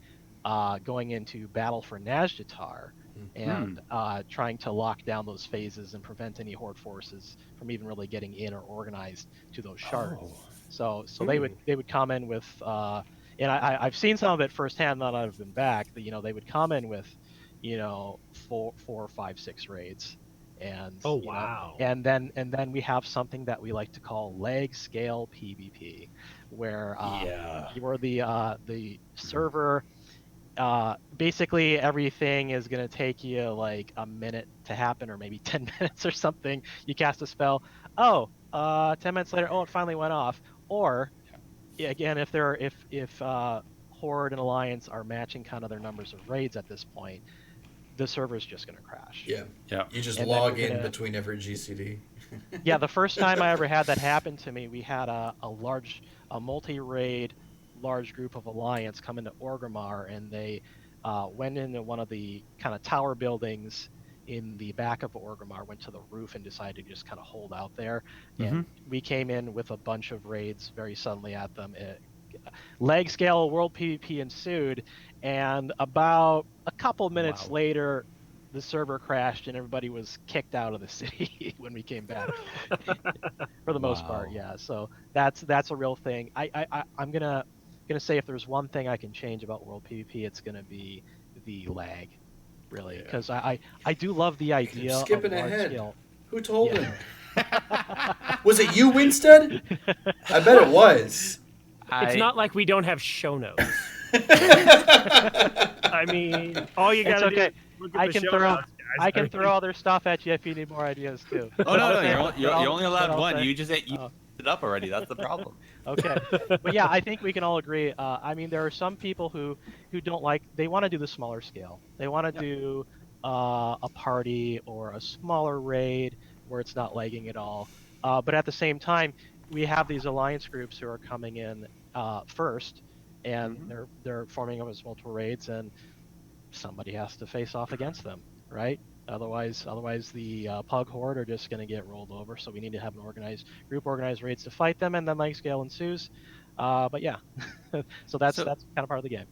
going into battle for Nazjatar and trying to lock down those phases and prevent any horde forces from even really getting in or organized to those shards. So they would come in with and I've seen some of it firsthand now that I've been back. That they would come in with four, five, six raids, and Oh wow. and then we have something that we like to call leg scale PvP, where Yeah. you're the server. Basically everything is going to take you like a minute to happen, or maybe 10 minutes or something. You cast a spell, 10 minutes later, it finally went off. Or again, if Horde and Alliance are matching kind of their numbers of raids at this point, the server's just going to crash. Yeah. Yeah. You just And then log you're in gonna- between every GCD. Yeah, the first time I ever had that happen to me, we had a multi-raid large group of Alliance come into Orgrimmar, and they went into one of the kind of tower buildings in the back of Orgrimmar, went to the roof and decided to just kind of hold out there. And we came in with a bunch of raids very suddenly at them. Leg scale world PvP ensued, and about a couple minutes later, the server crashed and everybody was kicked out of the city when we came back. For the most part, yeah. So that's a real thing. I'm gonna say if there's one thing I can change about world PvP, it's gonna be the lag, really, because I do love the idea Skipping of large ahead. scale. Who told him? Was it you, Windstead? I bet it was. It's not like we don't have show notes. I mean, all you It's gotta okay. do is look at the show notes, guys. I can throw other stuff at you if you need more ideas too. Oh no, you're But only allowed I'll one. say- You it up already. That's the problem. Okay, but yeah, I think we can all agree. I mean, there are some people who don't like. They want to do the smaller scale. They want to do a party or a smaller raid where it's not lagging at all. But at the same time, we have these alliance groups who are coming in first, and they're forming up as multiple raids, and somebody has to face off against them, right? Otherwise the Pug Horde are just going to get rolled over. So we need to have an organized raids to fight them, and then leg scale ensues. But yeah, so that's kind of part of the game.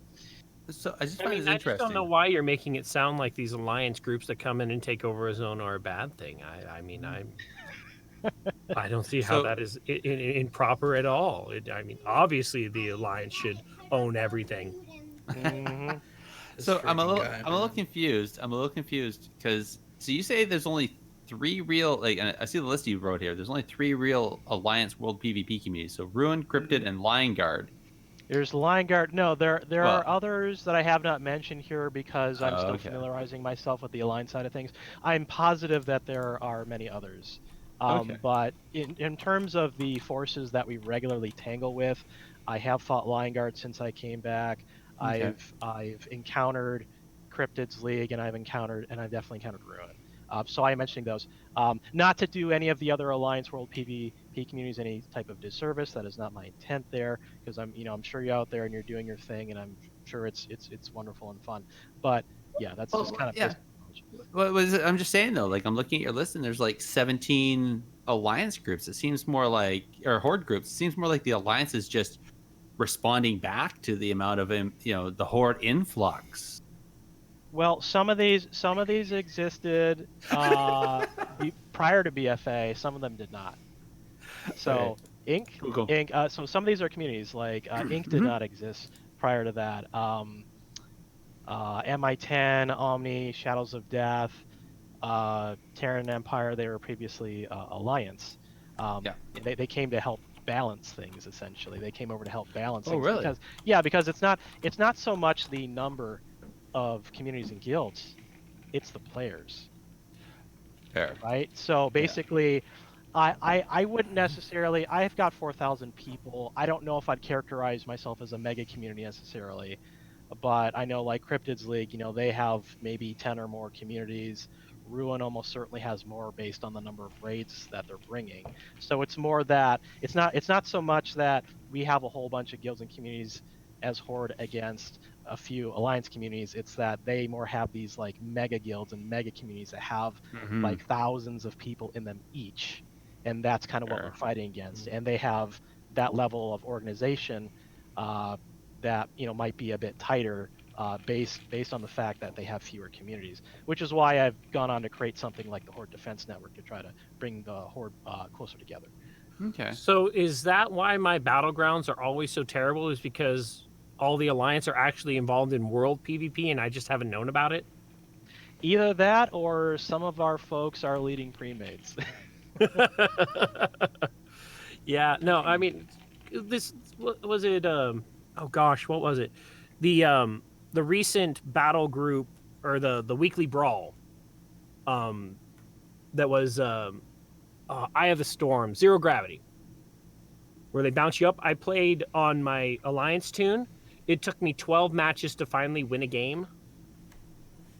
So I just I find mean, this I just don't interesting. know why you're making it sound like these alliance groups that come in and take over a zone are a bad thing. I don't see how that is improper at all. I mean, obviously the alliance should own everything. So I'm a little man. confused. I'm a little confused because you say there's only 3 real, and I see the list you wrote here. There's only 3 real Alliance World PvP communities. So Ruin, Cryptid, and Lion Guard. There's Lion Guard. No, there are others that I have not mentioned here because I'm still familiarizing myself with the Alliance side of things. I'm positive that there are many others. But in terms of the forces that we regularly tangle with, I have fought Lion Guard since I came back. I've encountered Cryptid's League, and I've definitely encountered Ruin. So I'm mentioning those. Not to do any of the other Alliance World PvP communities any type of disservice. That is not my intent there, because I'm sure you're out there and you're doing your thing, and I'm sure it's wonderful and fun. But yeah, that's just kind of I'm just saying though, like I'm looking at your list and there's like 17 Alliance groups. It seems more like, or Horde groups. It seems more like the Alliance is just responding back to the amount of the Horde influx. Well, some of these existed prior to BFA. Some of them did not. So Inc. Cool. Inc. So some of these are communities like Inc. did not exist prior to that. MI10, Omni, Shadows of Death, Terran Empire. They were previously Alliance. They came to help balance things. Essentially, they came over to help balance things. Really? Because it's not so much the number of communities and guilds, it's the players. Fair. Right? So basically, I wouldn't necessarily. I've got 4,000 people. I don't know if I'd characterize myself as a mega community necessarily, but I know like Cryptid's League, they have maybe 10 or more communities. Ruin almost certainly has more based on the number of raids that they're bringing. So it's more that it's not so much that we have a whole bunch of guilds and communities as Horde against a few alliance communities. It's that they more have these like mega guilds and mega communities that have like thousands of people in them each, and that's kind of what we're fighting against. And they have that level of organization that might be a bit tighter based on the fact that they have fewer communities, which is why I've gone on to create something like the Horde Defense Network to try to bring the Horde closer together. Okay. So is that why my battlegrounds are always so terrible? Is because all the Alliance are actually involved in world PvP and I just haven't known about it? Either that or some of our folks are leading pre-mates. Yeah, no, I mean, this was it. Oh gosh, what was it? The recent battle group or the weekly brawl. That was Eye of the Storm, Zero Gravity, where they bounce you up. I played on my Alliance tune. It took me 12 matches to finally win a game.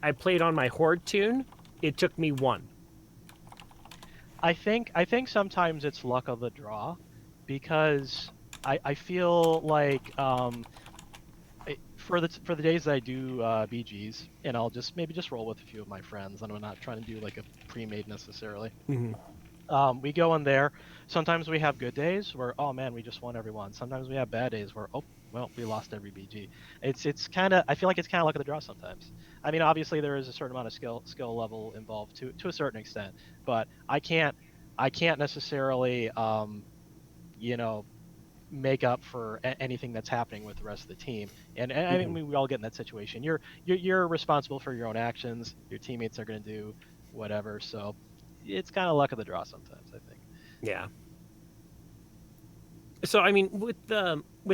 I played on my Horde tune. It took me 1. I think sometimes it's luck of the draw, because I feel like for the days that I do BGs, and I'll maybe just roll with a few of my friends, and I'm not trying to do like a pre-made necessarily. We go in there. Sometimes we have good days where, oh man, we just won every one. Sometimes we have bad days where, oh well, we lost every BG. It's kind of, I feel like it's kind of luck of the draw sometimes. I mean, obviously there is a certain amount of skill level involved to a certain extent, but I can't necessarily make up for anything that's happening with the rest of the team. And I mean, we all get in that situation. You're responsible for your own actions. Your teammates are going to do whatever. So it's kind of luck of the draw sometimes, I think. Yeah. So I mean, with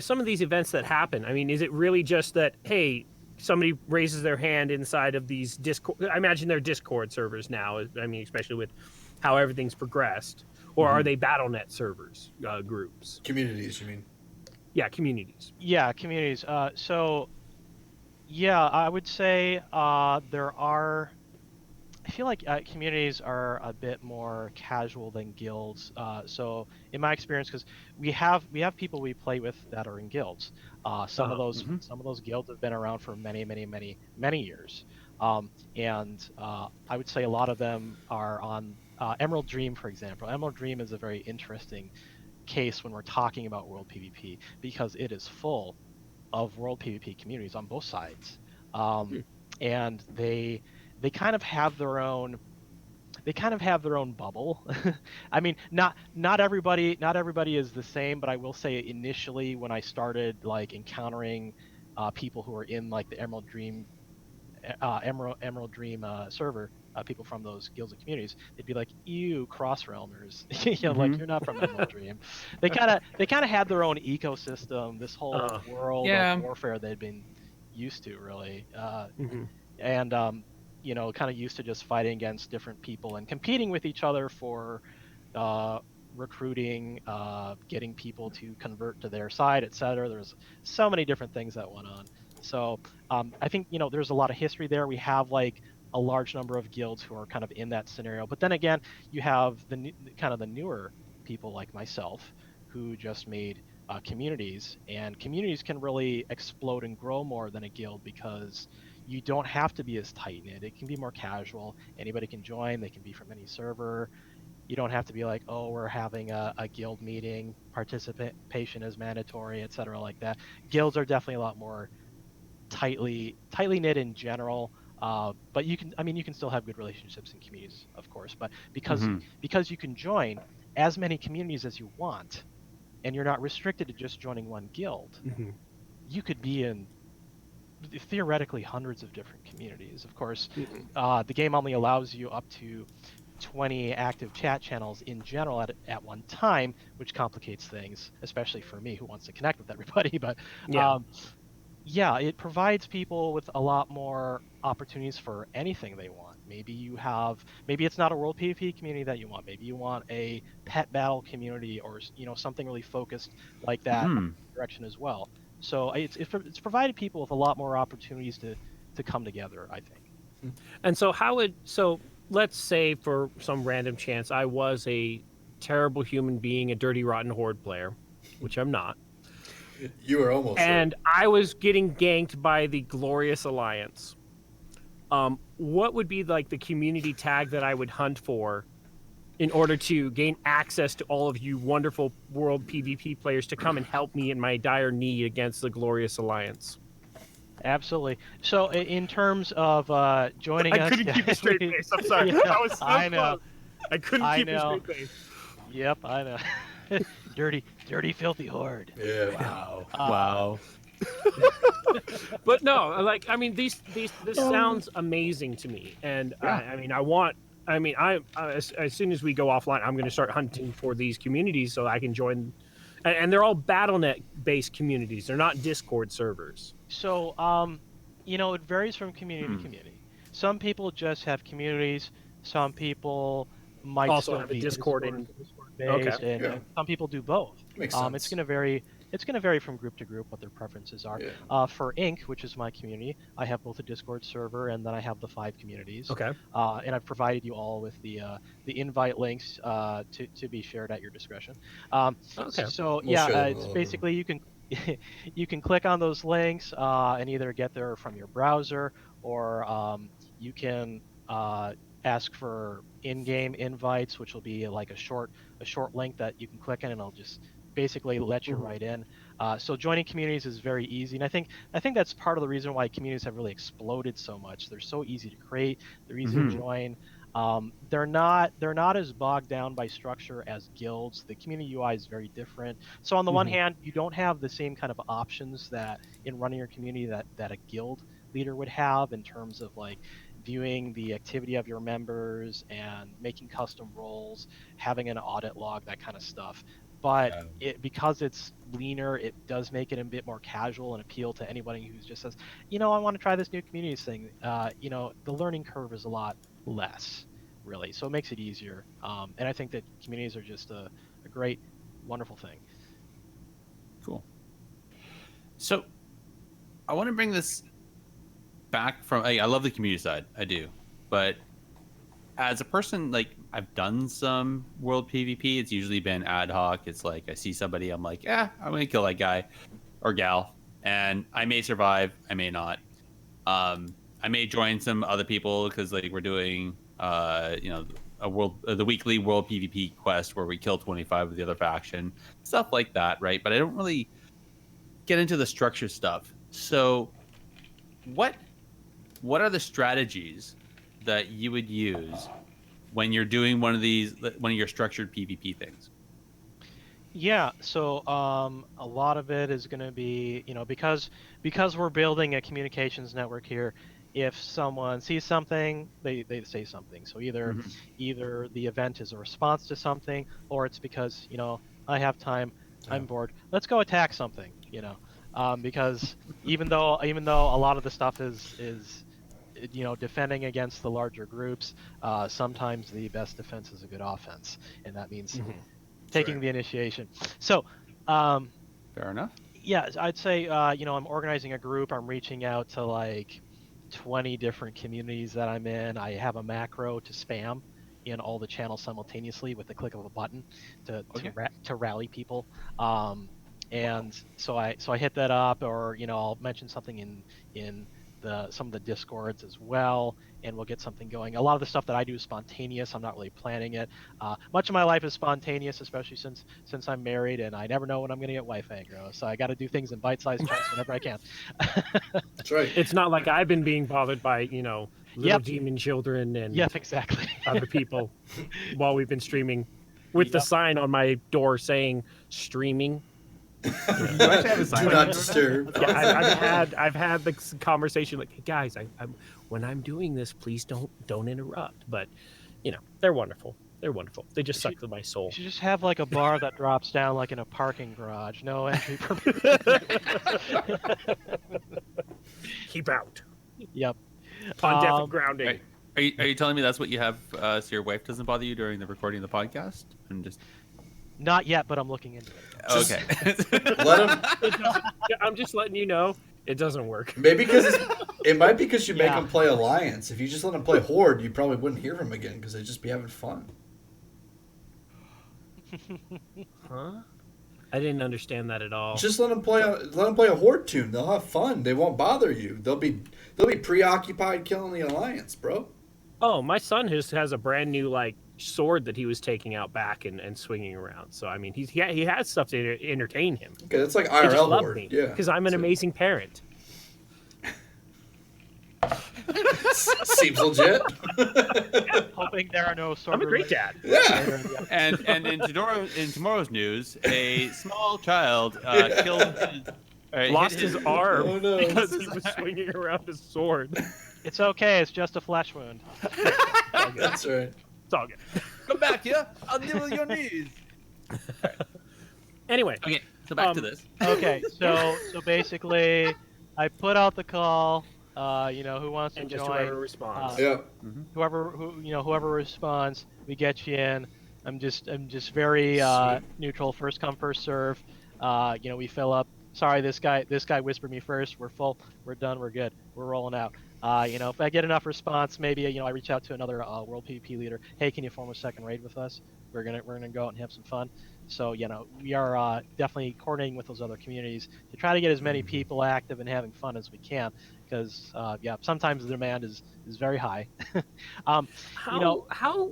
some of these events that happen, I mean, is it really just that, hey, somebody raises their hand inside of these Discord? I imagine they're Discord servers now. I mean, especially with how everything's progressed. Or are they BattleNet servers, groups? Communities, you mean? Yeah, communities. Yeah, communities. So, yeah, I would say there are. I feel like communities are a bit more casual than guilds. So, in my experience, because we have people we play with that are in guilds. Some of those guilds have been around for many years, and I would say a lot of them are on Emerald Dream, for example. Emerald Dream is a very interesting case when we're talking about world PvP, because it is full of world PvP communities on both sides, and they kind of have their own bubble. I mean, not everybody is the same, but I will say initially when I started like encountering people who are in like the Emerald Dream server, people from those guilds and communities, they'd be like, "Ew, cross-realmers," like you're not from Emerald Dream. They kind of had their own ecosystem, this whole world of warfare they'd been used to, really, and kind of used to just fighting against different people and competing with each other for recruiting, getting people to convert to their side, etc. There's so many different things that went on. So I think there's a lot of history there. We have like a large number of guilds who are kind of in that scenario. But then again, you have the newer people like myself who just made communities, and communities can really explode and grow more than a guild because you don't have to be as tight knit. It can be more casual. Anybody can join. They can be from any server. You don't have to be like, oh, we're having a guild meeting. Participation is mandatory, etc. like that. Guilds are definitely a lot more tightly knit in general. But you can still have good relationships in communities, of course. But because you can join as many communities as you want, and you're not restricted to just joining one guild, you could be in theoretically hundreds of different communities. Of course, the game only allows you up to 20 active chat channels in general at one time, which complicates things, especially for me who wants to connect with everybody. But it provides people with a lot more opportunities for anything they want. Maybe it's not a world PvP community that you want. Maybe you want a pet battle community, or something really focused like that direction as well. So it's provided people with a lot more opportunities to come together, I think. And so let's say for some random chance I was a terrible human being, a dirty rotten Horde player, which I'm not. You were almost and I was getting ganked by the Glorious Alliance. What would be like the community tag that I would hunt for in order to gain access to all of you wonderful world PvP players to come and help me in my dire need against the Glorious Alliance? Absolutely. So in terms of joining us, I couldn't keep a straight face. I'm sorry. Yeah, I was so I know. close. I couldn't I keep a know. straight face. Yep, I know. dirty, filthy horde. Yeah. Wow. Wow. But no, like I mean, this sounds amazing to me, and as soon as we go offline, I'm going to start hunting for these communities so I can join, and they're all BattleNet based communities. They're not Discord servers. So, it varies from community to community. Some people just have communities. Some people might Also still have a be Discord based, Okay. and some people do both. Makes sense. It's going to vary. It's going to vary from group to group what their preferences are. Yeah. For Inc., which is my community, I have both a Discord server and then I have the 5 communities. Okay. And I've provided you all with the invite links to be shared at your discretion. Okay. So We'll share them it's all basically you can you can click on those links and either get there from your browser or you can ask for in-game invites, which will be like a short link that you can click in and it'll just basically let you right in. So joining communities is very easy, and I think that's part of the reason why communities have really exploded so much. They're so easy to create, they're easy to join. They're not as bogged down by structure as guilds. The community UI is very different. So on the one hand, you don't have the same kind of options that in running your community that a guild leader would have in terms of like viewing the activity of your members and making custom roles, having an audit log, that kind of stuff. But because it's leaner, it does make it a bit more casual and appeal to anybody who just says, I want to try this new communities thing. The learning curve is a lot less, really. So it makes it easier. And I think that communities are just a great, wonderful thing. Cool. So I want to bring this back from, I love the community side. I do. But as a person, like, I've done some world PvP. It's usually been ad hoc. It's like I see somebody, I'm like, I'm going to kill that guy or gal. And I may survive. I may not. I may join some other people because like we're doing, the weekly world PvP quest where we kill 25 of the other faction, stuff like that, right? But I don't really get into the structure stuff. So, what are the strategies that you would use when you're doing one of your structured PvP things? Yeah, so a lot of it is going to be, because we're building a communications network here. If someone sees something, they say something. So either the event is a response to something, or it's because I have time, I'm bored. Let's go attack something. Because even though a lot of the stuff is defending against the larger groups, sometimes the best defense is a good offense, and that means taking the initiation. So, fair enough. Yeah, I'd say I'm organizing a group. I'm reaching out to like 20 different communities that I'm in. I have a macro to spam in all the channels simultaneously with the click of a button to rally people. And so I hit that up, or I'll mention something in some of the discords as well, and we'll get something going. A lot of the stuff that I do is spontaneous. I'm not really planning it. Much of my life is spontaneous, especially since I'm married and I never know when I'm going to get wife aggro. So I got to do things in bite-sized chunks whenever I can. That's right. It's not like I've been being bothered by little demon children and exactly. other people while we've been streaming with the sign on my door saying streaming. Do not disturb. Yeah, I've had the conversation like, hey guys, when I'm doing this, please don't interrupt. But they're wonderful. They're wonderful. They just suck to my soul. You should just have like a bar that drops down like in a parking garage. No entry permit. Keep out. Yep. On death of grounding. Are you telling me that's what you have so your wife doesn't bother you during the recording of the podcast? Not yet, but I'm looking into it. Okay. Let him. I'm just letting you know it doesn't work. Maybe it might be because you make him play Alliance. If you just let him play Horde, you probably wouldn't hear him again because they'd just be having fun. Huh? I didn't understand that at all. Just let them play a horde tune. They'll have fun. They won't bother you. They'll be preoccupied killing the alliance, bro. Oh, my son has a brand new like sword that he was taking out back and swinging around. So I mean, he has stuff to entertain him. Okay, that's like They just IRL love horde. me Yeah, because I'm an amazing parent. seems legit. Hoping there are no sort I'm a great dad. Yeah. And in tomorrow's news, a small child killed Lost his arm Oh, no. because he was swinging around his sword. It's okay. It's just a flesh wound. That's right. It's all good. Come back here. I'll deal with your knees. Anyway, Okay, so back to this. Okay, so basically, I put out the call. Who wants to and just join? whoever responds. Yeah. Whoever responds, we get you in. I'm just very neutral. First come, first serve. We fill up. Sorry, this guy whispered me first. We're full. We're done. We're good. We're rolling out. If I get enough response, maybe I reach out to another world PvP leader. Hey, can you form a second raid with us? We're gonna go out and have some fun. So we are definitely coordinating with those other communities to try to get as many people active and having fun as we can. Because sometimes the demand is very high. How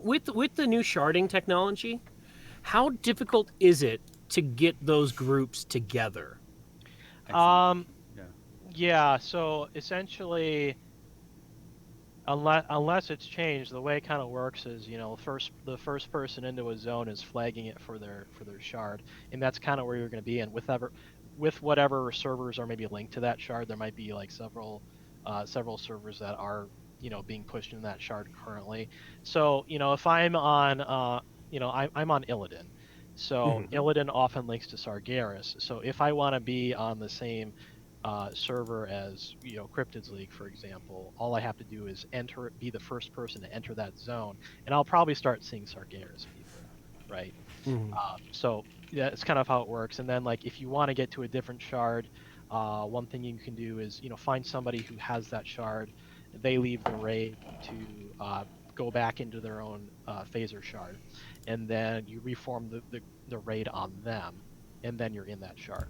with the new sharding technology, how difficult is it to get those groups together? Yeah. So essentially, unless it's changed, the way it kind of works is the first person into a zone is flagging it for their shard, and that's kind of where you're going to be in with whatever servers are maybe linked to that shard. There might be like several servers that are being pushed in that shard currently. So if I'm on I'm on Illidan, so Illidan often links to Sargeras. So if I want to be on the same server as Cryptids League, for example, all I have to do is be the first person to enter that zone, and I'll probably start seeing Sargeras people, right? So yeah, it's kind of how it works. And then like if you want to get to a different shard, one thing you can do is find somebody who has that shard. They leave the raid to go back into their own phaser shard, and then you reform the raid on them, and then you're in that shard.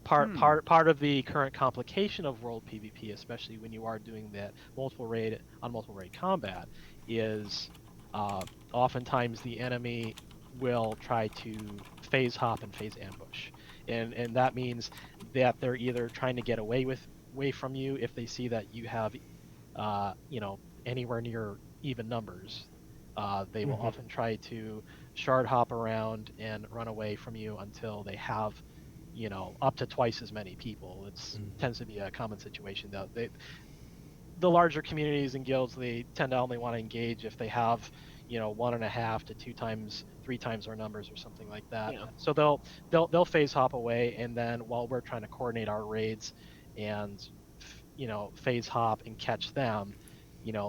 Part of the current complication of world PvP, especially when you are doing that multiple raid combat, is oftentimes the enemy will try to phase hop and phase ambush, and that means that they're either trying to get away from you if they see that you have anywhere near even numbers. They will often try to shard hop around and run away from you until they have up to twice as many people. It tends to be a common situation though. The larger communities and guilds, they tend to only want to engage if they have 1.5 to 2 times, 3 times our numbers or something like that. Yeah. So they'll phase hop away, and then while we're trying to coordinate our raids and phase hop and catch them,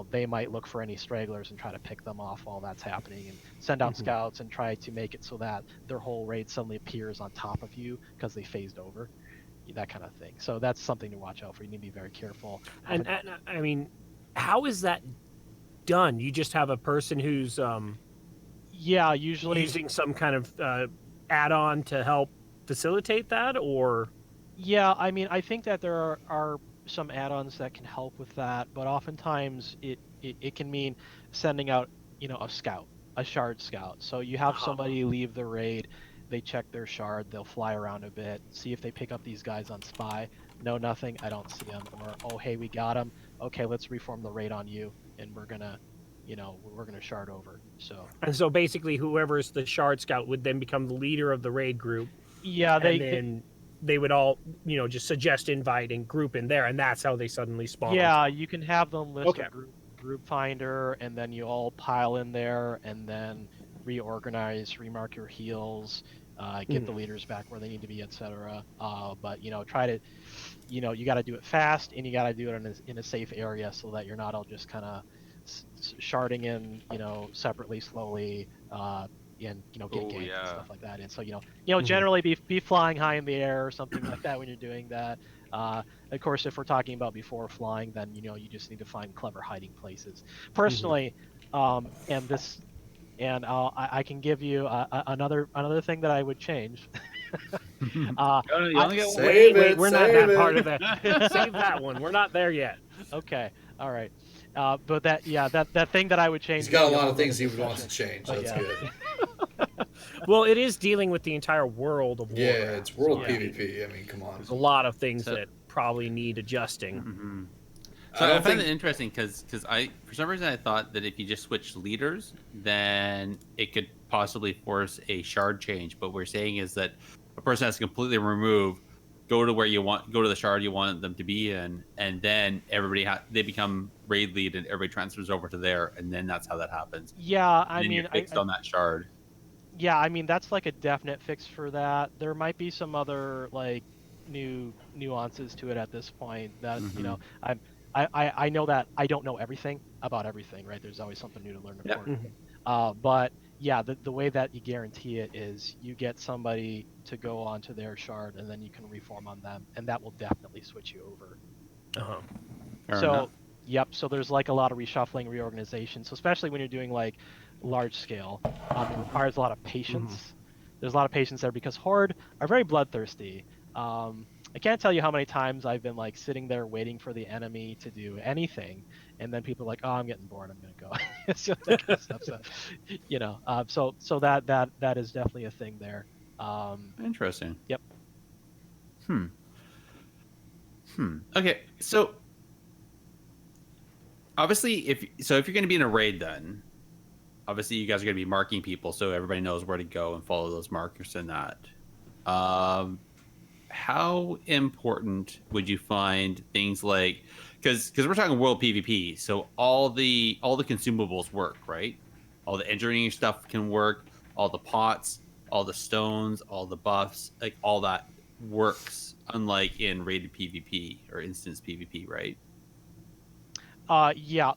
they might look for any stragglers and try to pick them off while that's happening, and send out scouts and try to make it so that their whole raid suddenly appears on top of you because they phased over, that kind of thing. So that's something to watch out for. You need to be very careful. And I mean, how is that done? You just have a person who's usually using some kind of add-on to help facilitate that, or I mean, I think that there are some add-ons that can help with that, but oftentimes it can mean sending out a shard scout. So you have somebody leave the raid, they check their shard, they'll fly around a bit, see if they pick up these guys on spy. No, nothing, I don't see them. Or, oh hey, we got them, okay, let's reform the raid on you, and we're gonna shard over. So basically whoever's the shard scout would then become the leader of the raid group. They would all, just suggest invite and group in there, and that's how they suddenly spawn. Yeah, you can have them list a group finder, and then you all pile in there, and then reorganize, remark your heals, get the leaders back where they need to be, etc. But try to, you got to do it fast, and you got to do it in a safe area so that you're not all just kind of sharding in, separately, slowly. And get ganked and stuff like that. And so generally be flying high in the air or something like that when you're doing that. Of course, if we're talking about before flying, then you just need to find clever hiding places. Personally, and this and I can give you another thing that I would change. You only get one. Save Wait, it, we're not save that part it. of that. Save that one. We're not there yet. Okay, all right. But that thing that I would change. He's got would a be lot whole of things he other would want to discussion. change. But That's yeah. good. Well, it is dealing with the entire world of Yeah, Warcraft. it's world so, PvP. I mean, come on. There's a lot of things So- that probably need adjusting. Mm-hmm. I So I, don't find think- it interesting because I, for some reason, I thought that if you just switched leaders, then it could possibly force a shard change. But what we're saying is that a person has to completely remove, go to where you want, go to the shard you want them to be in, and then everybody they become raid lead, and everybody transfers over to there, and then that's how that happens. Yeah, And then you're fixed on that shard. yeah, I mean that's like a definite fix for that. There might be some other like new nuances to it at this point that you know I know that I don't know everything about everything, right? There's always something new to learn, of Yeah. course. But yeah, the way that you guarantee it is you get somebody to go onto their shard and then you can reform on them, and that will definitely switch you over. Uh-huh. Fair So enough. yep, so there's like a lot of reshuffling, reorganization. So especially when you're doing like large scale, it requires a lot of patience. There's a lot of patience there because Horde are very bloodthirsty. I can't tell you how many times I've been like sitting there waiting for the enemy to do anything, and then people are like, "Oh, I'm getting bored. I'm gonna go." So that kind of stuff. So, you know, so that is definitely a thing there. Interesting. Yep. Okay, so obviously, if you're going to be in a raid, then obviously you guys are going to be marking people, so everybody knows where to go and follow those markers and that. How important would you find things like, because we're talking world PvP, so all the consumables work, right? All the engineering stuff can work, all the pots, all the stones, all the buffs, like all that works, unlike in rated PvP or instance PvP, right? Yeah,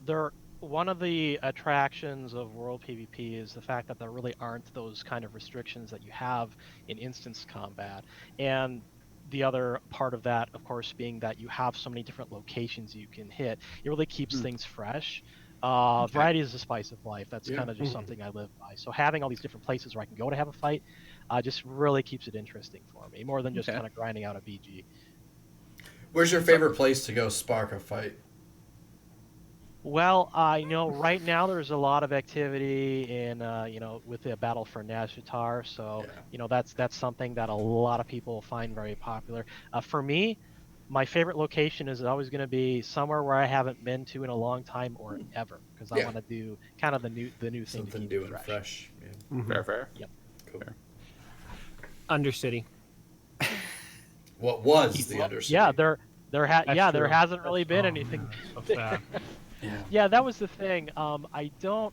one of the attractions of World PvP is the fact that there really aren't those kind of restrictions that you have in instance combat. And the other part of that, of course, being that you have so many different locations you can hit, it really keeps things fresh. Variety is the spice of life. That's Yeah. kind of just something I live by. So having all these different places where I can go to have a fight just really keeps it interesting for me, more than just Okay. kind of grinding out a BG. Where's your favorite place to go spark a fight? Well, I know right now there's a lot of activity in, with the battle for Nazjatar. So, Yeah. that's something that a lot of people find very popular. For me, my favorite location is always going to be somewhere where I haven't been to in a long time or ever, because I Yeah. want to do kind of the new thing to Something keep new it and fresh. Yeah. Mm-hmm. Fair. Yep. Cool. Undercity. What was the Undercity? Yeah, there That's true. hasn't really been Oh, anything. man, so sad. Yeah, that was the thing. I don't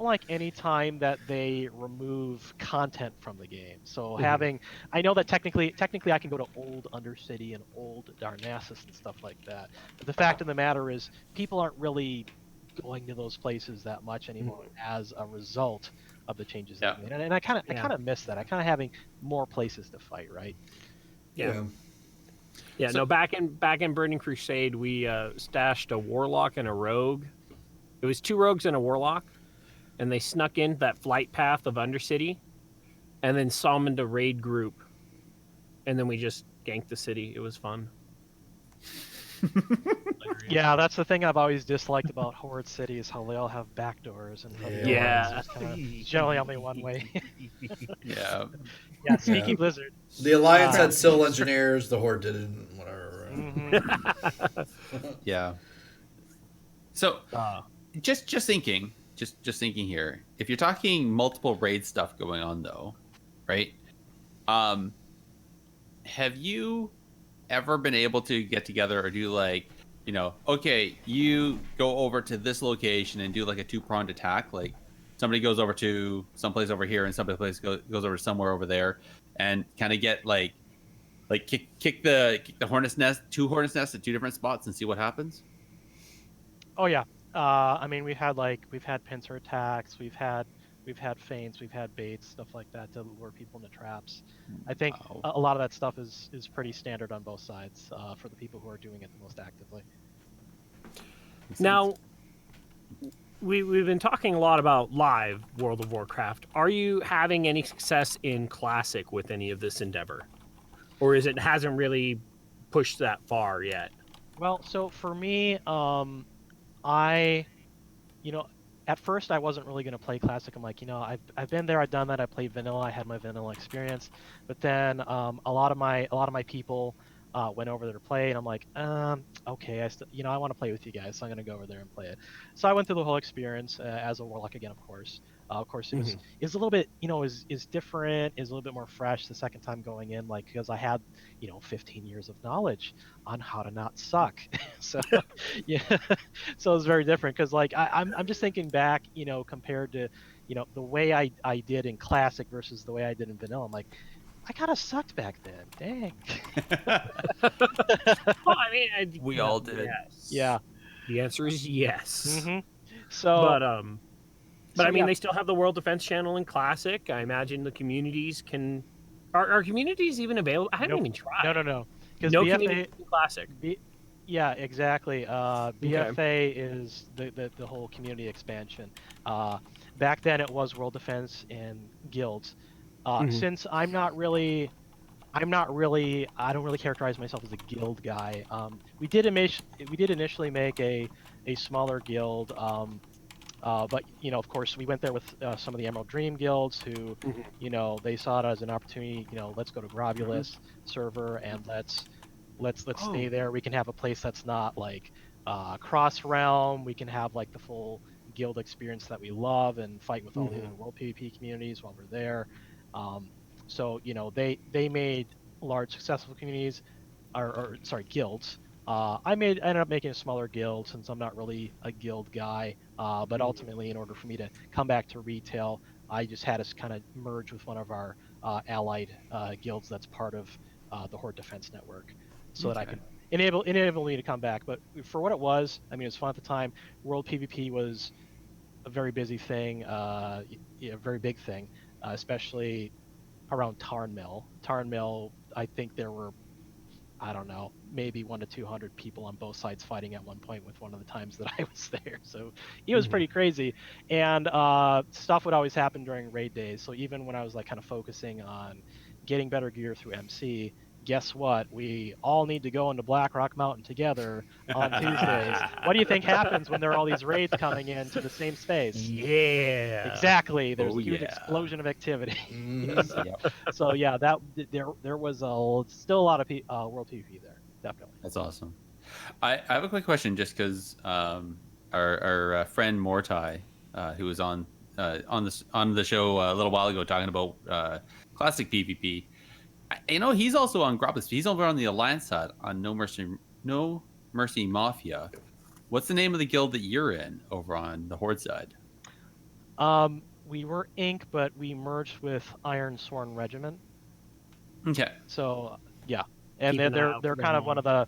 like any time that they remove content from the game. So I know that technically I can go to old Undercity and old Darnassus and stuff like that. But the fact of the matter is, people aren't really going to those places that much anymore as a result of the changes they made. And I kind of miss that. I kind of having more places to fight, right? Yeah. Yeah, no. Back in Burning Crusade, we stashed a warlock and a rogue. It was 2 rogues and a warlock, and they snuck in that flight path of Undercity, and then summoned a raid group, and then we just ganked the city. It was fun. Yeah, that's the thing I've always disliked about Horde City is how they all have backdoors and Yeah. it's kind of generally only one way. Yeah. Yeah, sneaky Blizzard. The Alliance had Civil Engineers, the Horde didn't, whatever. Yeah. So, just thinking here. If you're talking multiple raid stuff going on, though, right? Have you ever been able to get together or do like, okay, you go over to this location and do like a 2-pronged attack, like somebody goes over to someplace over here and someplace goes over to somewhere over there, and kind of get like kick the hornet's nest, 2 hornet's nests at 2 different spots and see what happens. Oh yeah. I mean, we've had pincer attacks, we've had feints, we've had baits, stuff like that to lure people into traps. I think a lot of that stuff is pretty standard on both sides for the people who are doing it the most actively. Now, we've been talking a lot about live World of Warcraft. Are you having any success in Classic with any of this endeavor, or is it hasn't really pushed that far yet? Well, so for me, I, you know, at first I wasn't really going to play classic. I'm like, I've been there, I've done that. I played vanilla. I had my vanilla experience, but then a lot of my people went over there to play, and I'm like, okay, I want to play with you guys, so I'm going to go over there and play it. So I went through the whole experience as a warlock again, of course. Of course, it was a little bit, is different, is a little bit more fresh the second time going in, like because I had 15 years of knowledge on how to not suck. So yeah, so it's very different because like I'm just thinking back, compared to the way I did in classic versus the way I did in vanilla. I'm like, I kind of sucked back then. Dang. Well, I mean, We all did. Yes. Yeah. The answer is yes. So, But I mean, yeah. they still have the World Defense Channel in Classic. I imagine the communities can. Are communities even available? I haven't Nope. even tried. No. Because No BFA, communities in Classic. yeah, exactly. BFA is the whole community expansion. Back then it was World Defense and guilds. Since I don't really characterize myself as a guild guy. We did initially make a smaller guild. But of course, we went there with some of the Emerald Dream guilds who, they saw it as an opportunity. Let's go to Grobulus server and let's stay there. We can have a place that's not like cross realm. We can have like the full guild experience that we love and fight with all the other world PvP communities while we're there. So they made large successful communities, or sorry, guilds. I ended up making a smaller guild since I'm not really a guild guy. But ultimately, in order for me to come back to retail, I just had us kind of merge with one of our allied guilds that's part of the Horde Defense Network, so that I could enable me to come back. But for what it was, I mean, it was fun at the time. World PvP was a very busy thing, a very big thing, especially around Tarn Mill. Tarn Mill, I think there were, I don't know, maybe 1 to 200 people on both sides fighting at one point with one of the times that I was there. So it was pretty crazy. And stuff would always happen during raid days. So even when I was like kind of focusing on getting better gear through MC, guess what? We all need to go into Black Rock Mountain together on Tuesdays. What do you think happens when there are all these raids coming into the same space? Yeah. Exactly. There's Oh, a huge yeah. explosion of activity. Yep. So yeah, there was still a lot of world PvP there, definitely. That's awesome. I have a quick question, just because our friend Mortai, who was on the show a little while ago talking about classic PvP, he's also on Grobus. He's over on the Alliance side on No Mercy Mafia. What's the name of the guild that you're in over on the Horde side? We were Inc, but we merged with Iron Sworn Regiment. Okay. So yeah, and Keep an eye they're out they're for kind them of one of the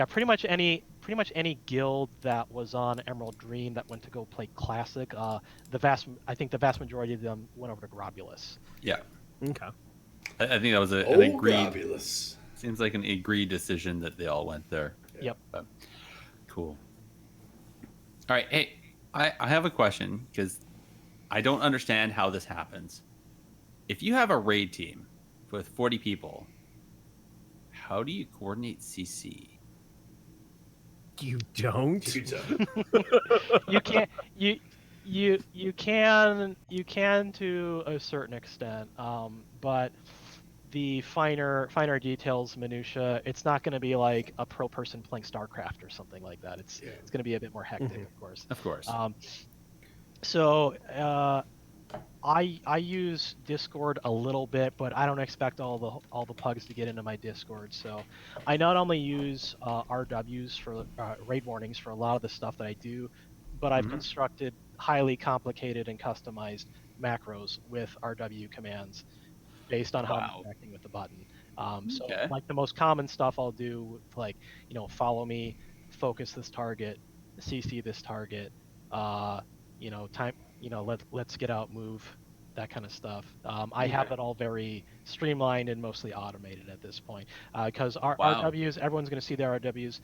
pretty much any guild that was on Emerald Dream that went to go play Classic. I think the vast majority of them went over to Grobulus. Yeah. Okay. I think that was an agreed. Grobulus. Seems like an agreed decision that they all went there. Yep. But, cool. All right. Hey, I have a question, because I don't understand how this happens. If you have a raid team with 40 people, how do you coordinate CC? You don't. You don't. You can't. You can to a certain extent, but the finer details, minutia, it's not going to be like a pro person playing StarCraft or something like that. It's going to be a bit more hectic, of course. Of course. So I use Discord a little bit, but I don't expect all the pugs to get into my Discord. So I not only use RWs for raid warnings for a lot of the stuff that I do, but I've constructed highly complicated and customized macros with RW commands based on how I'm interacting with the button. So like the most common stuff I'll do, like, follow me, focus this target, CC this target, time, let's get out, move, that kind of stuff. I have it all very streamlined and mostly automated at this point, because our RWs, everyone's going to see their RWs.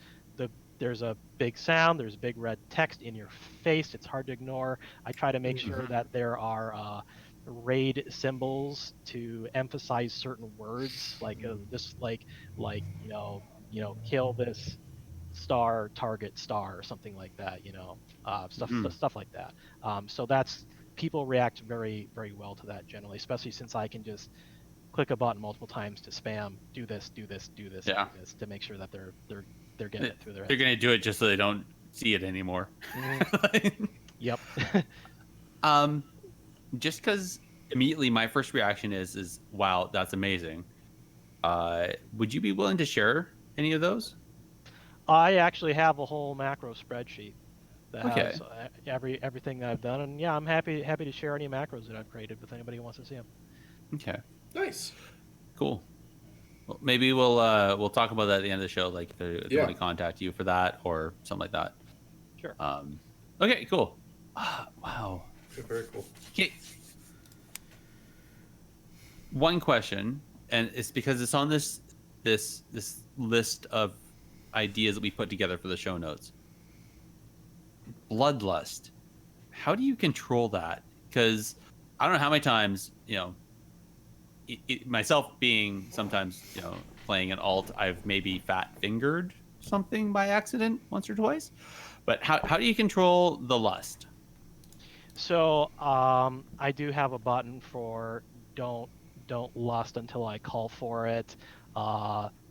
there's a big sound, there's big red text in your face. It's hard to ignore. I try to make sure that there are raid symbols to emphasize certain words, like this, like kill this star, target star, or something like that. Stuff like that. So that's people react very very well to that generally, especially since I can just click a button multiple times to spam do this, do this, do this, Yeah. do this to make sure that they're getting it through their They're heads. gonna do it just so they don't see it anymore. Yep. Just because immediately my first reaction is wow, that's amazing. Would you be willing to share any of those? I actually have a whole macro spreadsheet that Okay. has everything that I've done, and yeah, I'm happy to share any macros that I've created with anybody who wants to see them. Okay. Nice. Cool. Well, maybe we'll talk about that at the end of the show, like if they want to contact you for that or something like that. Sure. Okay, cool. Wow. Very cool. Okay. One question, and it's because it's on this list of ideas that we put together for the show notes. Bloodlust. How do you control that? Because I don't know how many times, myself being sometimes, playing an alt, I've maybe fat fingered something by accident once or twice. But how do you control the lust? So I do have a button for don't lust until I call for it.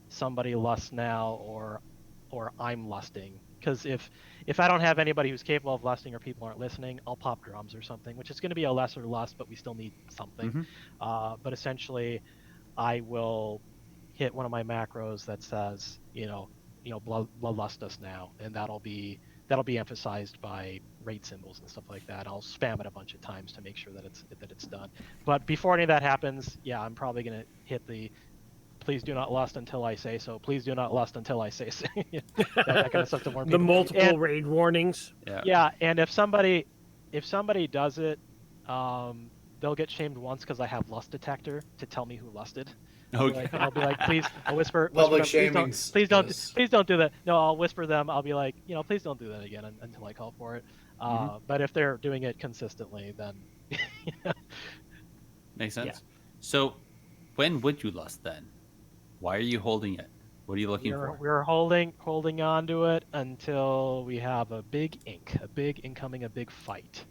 Somebody lusts now, or I'm lusting. Because if I don't have anybody who's capable of lusting or people aren't listening, I'll pop drums or something, which is going to be a lesser lust, but we still need something. But essentially, I will hit one of my macros that says, bloodlust us now, and that'll be emphasized by raid symbols and stuff like that. I'll spam it a bunch of times to make sure that it's done. But before any of that happens, yeah, I'm probably going to hit the please do not lust until I say so. Please do not lust until I say so. that kind of stuff to warn people. The multiple raid warnings. Yeah, and if somebody does it, they'll get shamed once because I have lust detector to tell me who lusted. Okay. I'll be like, please, I'll whisper. Public them, shamings. Please don't do that. No, I'll whisper them. I'll be like, please don't do that again until I call for it. But if they're doing it consistently, then Makes sense. Yeah. So, when would you lust then? Why are you holding it? What are you looking for? we're holding on to it until we have a big big fight.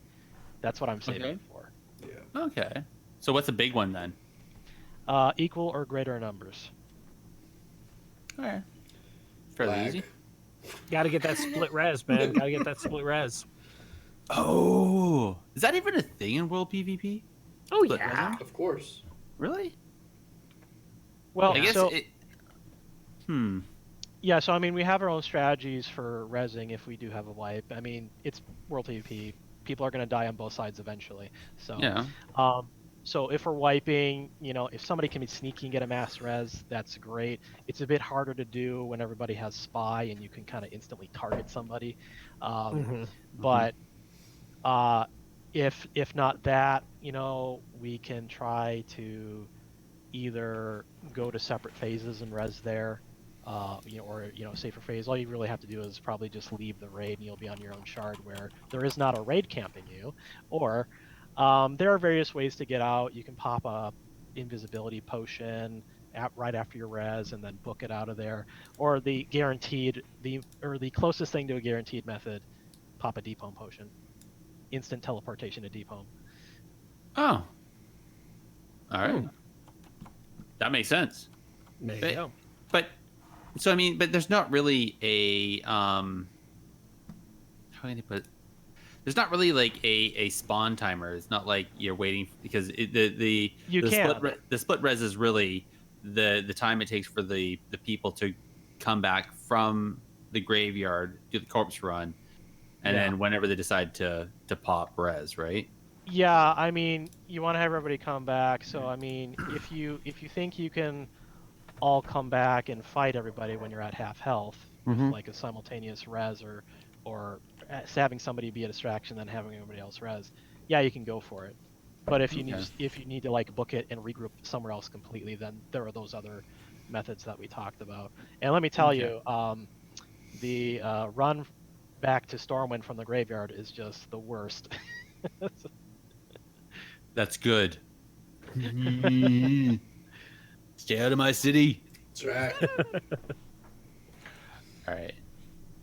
That's what I'm saving for. Yeah. Okay. So what's a big one then? Equal or greater numbers. All right. Fairly Lag. easy. Got to get that split res, man. Got to get that split res. Oh, is that even a thing in World PvP? Oh Split yeah. resin? Of course. Really? Well, I guess so it. yeah, so I mean, we have our own strategies for rezzing if we do have a wipe. I mean, it's World PvP. People are going to die on both sides eventually. So Yeah. So if we're wiping, if somebody can be sneaky and get a mass res, that's great. It's a bit harder to do when everybody has spy and you can kind of instantly target somebody. But if not that, we can try to either go to separate phases and res there, or safer phase. All you really have to do is probably just leave the raid and you'll be on your own shard where there is not a raid camping you, or there are various ways to get out. You can pop a invisibility potion right after your res and then book it out of there, or the closest thing to a guaranteed method, pop a deep home potion, instant teleportation to deep home. Oh. All right. That makes sense. There you go. But so I mean, but there's not really a how can I put it? There's not really like a spawn timer. It's not like you're waiting because the split res is really the time it takes for the people to come back from the graveyard, do the corpse run, and then whenever they decide to pop res, right? Yeah, I mean, you want to have everybody come back. So I mean, if you think you can all come back and fight everybody when you're at half health, with like a simultaneous res or having somebody be a distraction, then having everybody else res, yeah, you can go for it. But if you need to like book it and regroup somewhere else completely, then there are those other methods that we talked about. And let me tell you, the run back to Stormwind from the graveyard is just the worst. That's good. Stay out of my city. That's right. All right.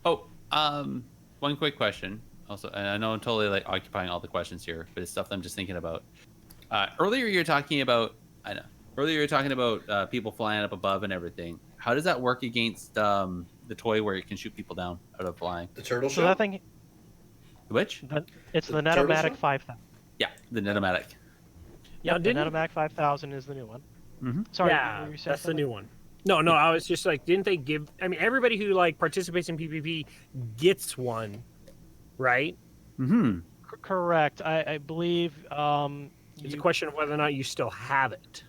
Oh, one quick question. Also, and I know I'm totally like occupying all the questions here, but it's stuff that I'm just thinking about. Earlier you were talking about, I know. Earlier you were talking about people flying up above and everything. How does that work against the toy where it can shoot people down out of flying? The turtle So shell? that thing, Which? it's the turtle Netomatic shell? 5000. Yeah, the Netomatic. Now, The didn't Netomatic 5000 is the new one. Mm-hmm. Sorry, yeah, were you saying that's the something? new one. No, I was just like, didn't they give? I mean, everybody who like participates in PvP gets one, right? Mm-hmm. Correct. I believe. It's a question of whether or not you still have it.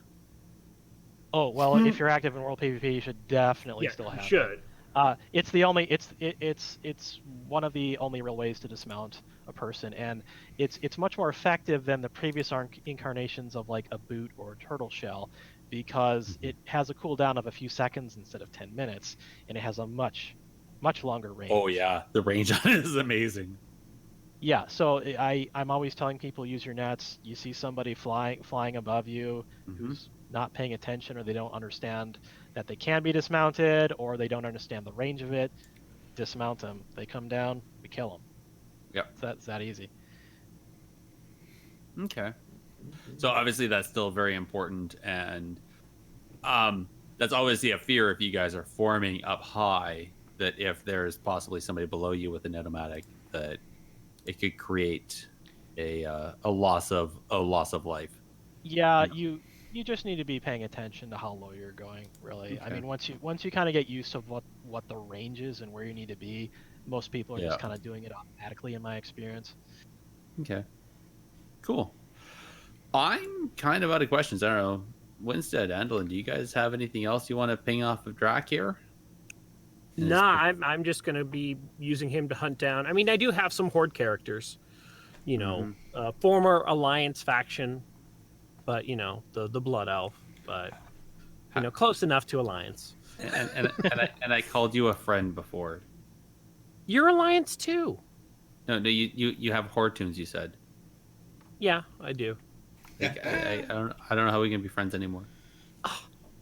Oh well, if you're active in World PvP, you should definitely Yeah, still you have it. should. It's the only. It's one of the only real ways to dismount a person, and it's much more effective than the previous incarnations of like a boot or a turtle shell, because it has a cooldown of a few seconds instead of 10 minutes, and it has a much longer range. Oh yeah, the range on it is amazing. Yeah, so I'm always telling people, use your nets. You see somebody flying above you who's not paying attention, or they don't understand that they can be dismounted, or they don't understand the range of it, dismount them. They come down, we kill them. Yep. It's that easy. Okay. So obviously that's still very important, and that's obviously a fear if you guys are forming up high, that if there's possibly somebody below you with a Netomatic, that it could create a loss of life. Yeah, you just need to be paying attention to how low you're going, really. I Okay. mean, once you kind of get used to what the range is and where you need to be, most people are Yeah. just kind of doing it automatically, in my experience. Okay. Cool. I'm kind of out of questions. I don't know. Windstead, Andallyn, do you guys have anything else you want to ping off of Drak here? Nah, I'm just gonna be using him to hunt down. I mean, I do have some horde characters, former Alliance faction, but the Blood Elf, but close enough to Alliance. And I called you a friend before. You're Alliance too. No, you have horde tunes. You said. Yeah, I do. Like, I don't know how we can be friends anymore.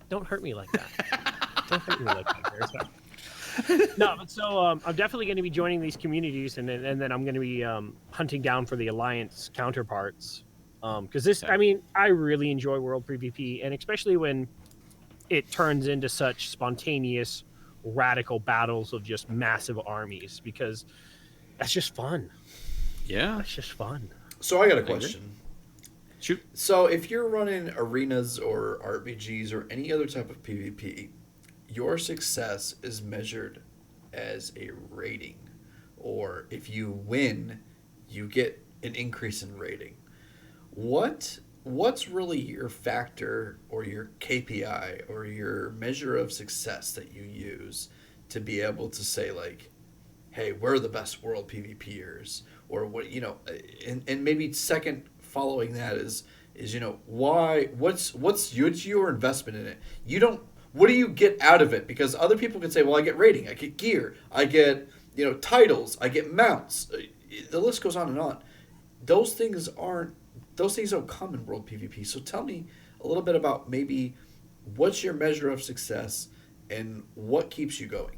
Don't hurt me like that. Don't hurt me like that. Gerissar. No, but so I'm definitely going to be joining these communities, and then I'm going to be hunting down for the Alliance counterparts. Because this, I mean, I really enjoy World PvP, and especially when it turns into such spontaneous, radical battles of just massive armies, because that's just fun. Yeah. That's just fun. So I got a question. Shoot. So if you're running arenas or RPGs or any other type of PvP, your success is measured as a rating. Or if you win, you get an increase in rating. What's really your factor or your KPI or your measure of success that you use to be able to say, like, hey, we're the best world PvPers? Or what, and maybe second following that is why, what's your investment in it? What do you get out of it? Because other people can say, well, I get rating, I get gear, I get titles, I get mounts. The list goes on and on. Those things don't come in world PvP. So tell me a little bit about maybe what's your measure of success and what keeps you going.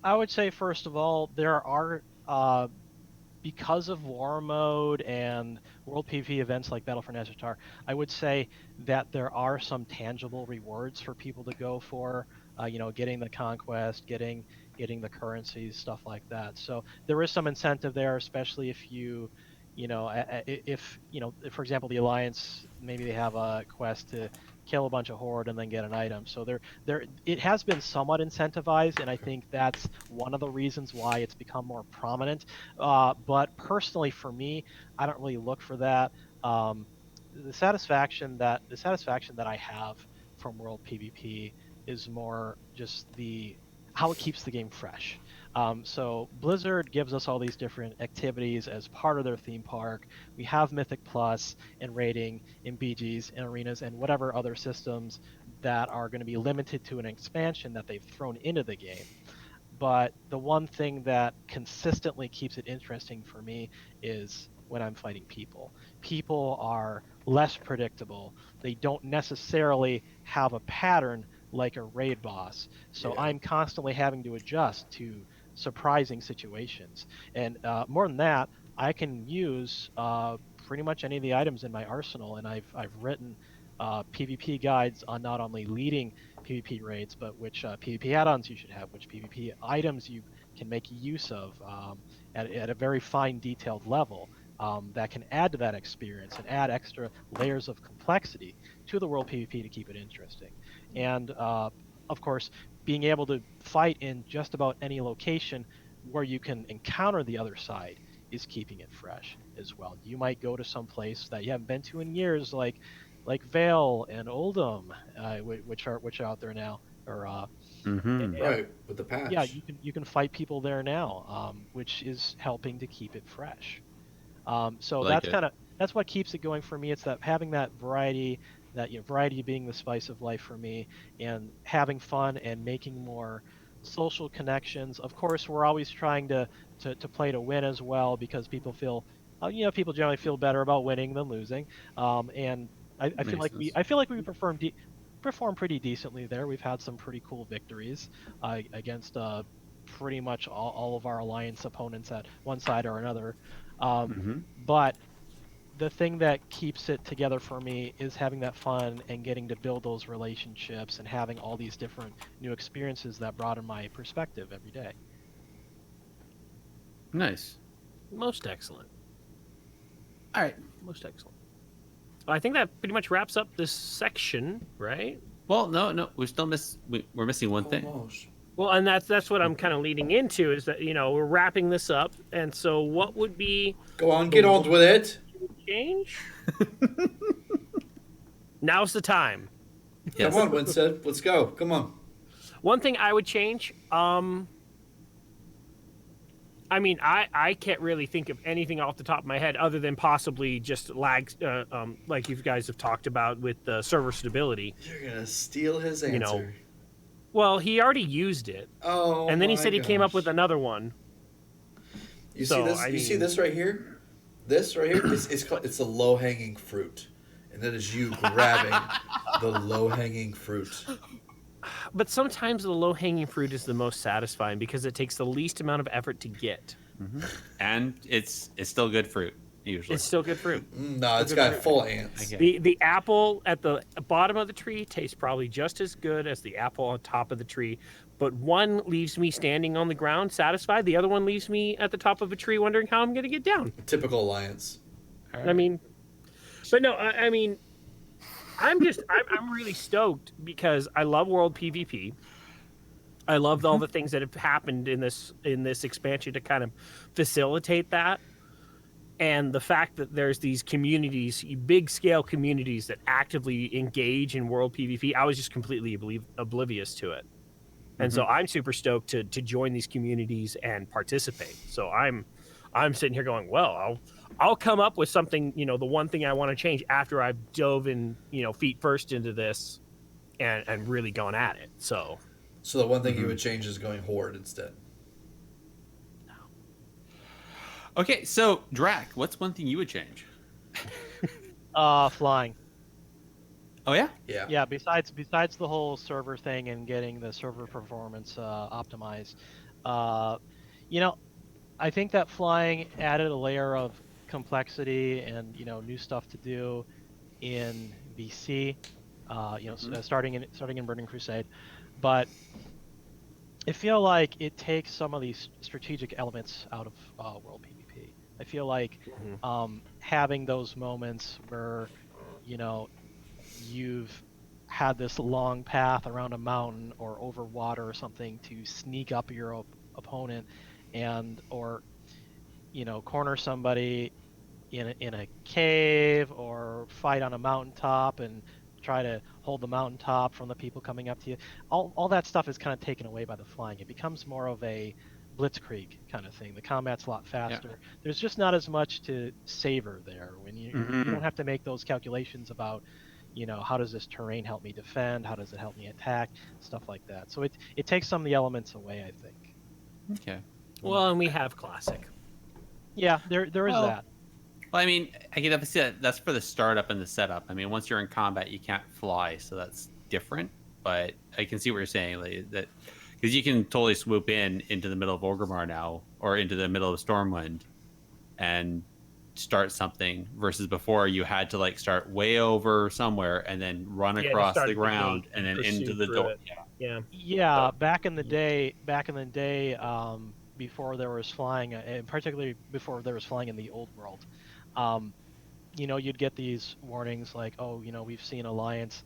I would say, first of all, there are, because of war mode and world PvP events like Battle for Nazjatar, I would say that there are some tangible rewards for people to go for. Getting the conquest, getting the currencies, stuff like that. So there is some incentive there, especially if if for example, the Alliance, maybe they have a quest to kill a bunch of horde and then get an item. So it has been somewhat incentivized, and I think that's one of the reasons why it's become more prominent. But personally, for me, I don't really look for that. The satisfaction that I have from World PvP is more just how it keeps the game fresh. So Blizzard gives us all these different activities as part of their theme park. We have Mythic Plus and rating in BGs and arenas and whatever other systems that are going to be limited to an expansion that they've thrown into the game. But the one thing that consistently keeps it interesting for me is when I'm fighting people. People are less predictable. They don't necessarily have a pattern like a raid boss. So Yeah. I'm constantly having to adjust to surprising situations. And more than that, I can use pretty much any of the items in my arsenal, and I've written PvP guides on not only leading PvP raids, but which PvP add-ons you should have, which PvP items you can make use of at a very fine, detailed level that can add to that experience and add extra layers of complexity to the world PvP to keep it interesting. And of course, being able to fight in just about any location where you can encounter the other side is keeping it fresh as well. You might go to some place that you haven't been to in years, like Vale and Oldham, which are out there now. Or Mm-hmm. Right, with the yeah, patch. you can fight people there now, which is helping to keep it fresh. So Like it. that's what keeps it going for me. It's that having that variety, that variety being the spice of life for me, and having fun and making more social connections. Of course, we're always trying to play to win as well, because people feel, people generally feel better about winning than losing. And I feel Makes like sense. we perform pretty decently there. We've had some pretty cool victories against pretty much all of our alliance opponents at one side or another. Um, Mm-hmm. but the thing that keeps it together for me is having that fun and getting to build those relationships and having all these different new experiences that broaden my perspective every day. Nice. Most excellent. All right. Most excellent. I think that pretty much wraps up this section, right? Well, no, we're missing one thing. Almost. Well, and that's what I'm kind of leading into, is that we're wrapping this up, and so what would be Go on, get on with it. change? Now's the time. Yes. Come on, Windstead. Let's go. Come on. One thing I would change, I mean, I can't really think of anything off the top of my head other than possibly just lag, like you guys have talked about with the server stability. You're gonna steal his answer. You know, Well, he already used it, Oh, and then he my said he came up gosh. with another one. You So, see this? I You see mean- this right here? This right here? It's a low hanging fruit, and that is you grabbing the low hanging fruit. But sometimes the low-hanging fruit is the most satisfying because it takes the least amount of effort to get. And it's still good fruit usually. It's still good fruit. No, it's got full ants. Okay. The apple at the bottom of the tree tastes probably just as good as the apple on top of the tree, but one leaves me standing on the ground satisfied. The other one leaves me at the top of a tree wondering how I'm going to get down. Typical alliance. I mean, but no, I mean, I'm really stoked because I love World PvP. I loved all the things that have happened in this expansion to kind of facilitate that. And the fact that there's these communities, big scale communities that actively engage in World PvP, I was just completely oblivious to it. And so I'm super stoked to join these communities and participate. So I'm sitting here going, well, I'll come up with something, the one thing I want to change after I've dove in, feet first into this and really gone at it. So So the one thing you would change is going horde instead. Okay, so Drac, what's one thing you would change? Flying. Oh yeah? Yeah. Yeah, besides the whole server thing and getting the server performance optimized, I think that flying added a layer of complexity and new stuff to do in BC. Starting in Burning Crusade, but I feel like it takes some of these strategic elements out of World PvP. I feel like having those moments where you've had this long path around a mountain or over water or something to sneak up your opponent or corner somebody in a cave or fight on a mountaintop and try to hold the mountaintop from the people coming up to you. All that stuff is kind of taken away by the flying. It becomes more of a blitzkrieg kind of thing. The combat's a lot faster. Yeah. There's just not as much to savor there when you don't have to make those calculations about how does this terrain help me defend, how does it help me attack, stuff like that. So it takes some of the elements away, I think. Okay. Well, and we have classic. Yeah, there is Well, that. Well, I mean, I can definitely see that's for the startup and the setup. I mean, once you're in combat, you can't fly, so that's different. But I can see what you're saying, like, that because you can totally swoop into the middle of Orgrimmar now, or into the middle of Stormwind, and start something. Versus before, you had to like start way over somewhere and then run Yeah, to across start the the ground gate and then pursue into the through door. it. Yeah. Yeah, back in the day, before there was flying, and particularly before there was flying in the old world, um, you'd get these warnings like, oh, we've seen Alliance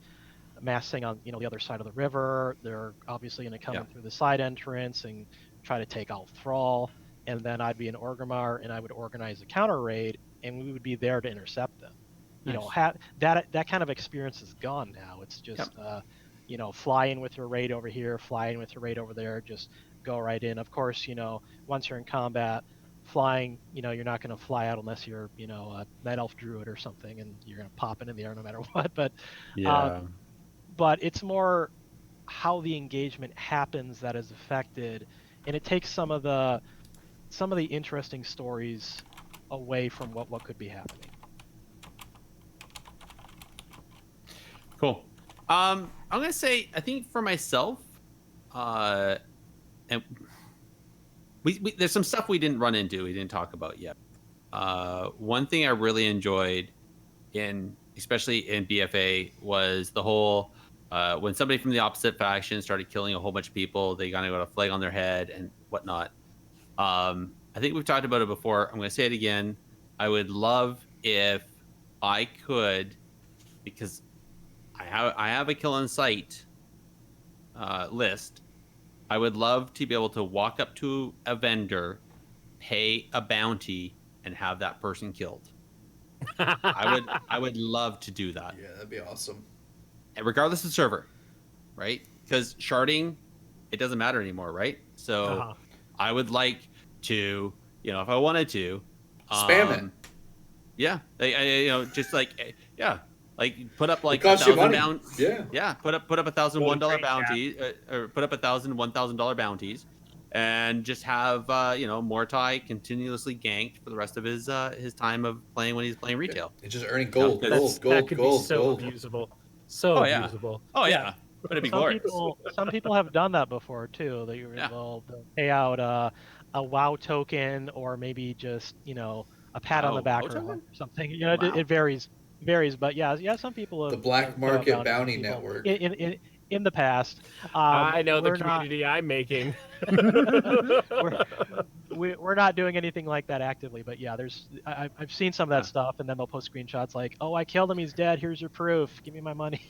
massing on, the other side of the river. They're obviously going to come Yeah. in through the side entrance and try to take out Thrall. And then I'd be in Orgrimmar and I would organize a counter raid, and we would be there to intercept them. Nice. That kind of experience is gone now. It's just Yep. fly in with your raid over here, fly in with your raid over there, just go right in. Of course, once you're in combat, flying, you're not going to fly out unless you're, a night elf druid or something, and you're going to pop it in the air no matter what. Yeah. But it's more how the engagement happens that is affected, and it takes some of the interesting stories away from what could be happening. Cool. I'm gonna say I think for myself, and we there's some stuff we didn't run into, we didn't talk about yet. One thing I really enjoyed especially in BFA was the whole when somebody from the opposite faction started killing a whole bunch of people, they got a flag on their head and whatnot. I think we've talked about it before. I'm going to say it again. I would love if I could, because I have a kill on sight list. I would love to be able to walk up to a vendor, pay a bounty, and have that person killed. I would love to do that. Yeah, that'd be awesome. And regardless of server, right? Because sharding, it doesn't matter anymore, right? So I would like to, if I wanted to, spam it. Yeah, just like like put up like costs you 1,000 money. Yeah. put up $1,000 $1 Gold bounties, or put up $1,000 bounties, and just have Mortai continuously ganked for the rest of his time of playing when he's playing retail. It's just earning gold, That Could be gold. so abusable. So abusable. Oh yeah, but it'd be glorious. Some people have done that before too. They'll pay out a WoW token, or maybe just a pat on the back or something. Wow. It varies, but yeah, some people have The black have market bounty people network. In the past. I know the community I'm making. We're not doing anything like that actively, but yeah, I've seen some of that stuff, and then they'll post screenshots like, "Oh, I killed him. He's dead. Here's your proof. Give me my money."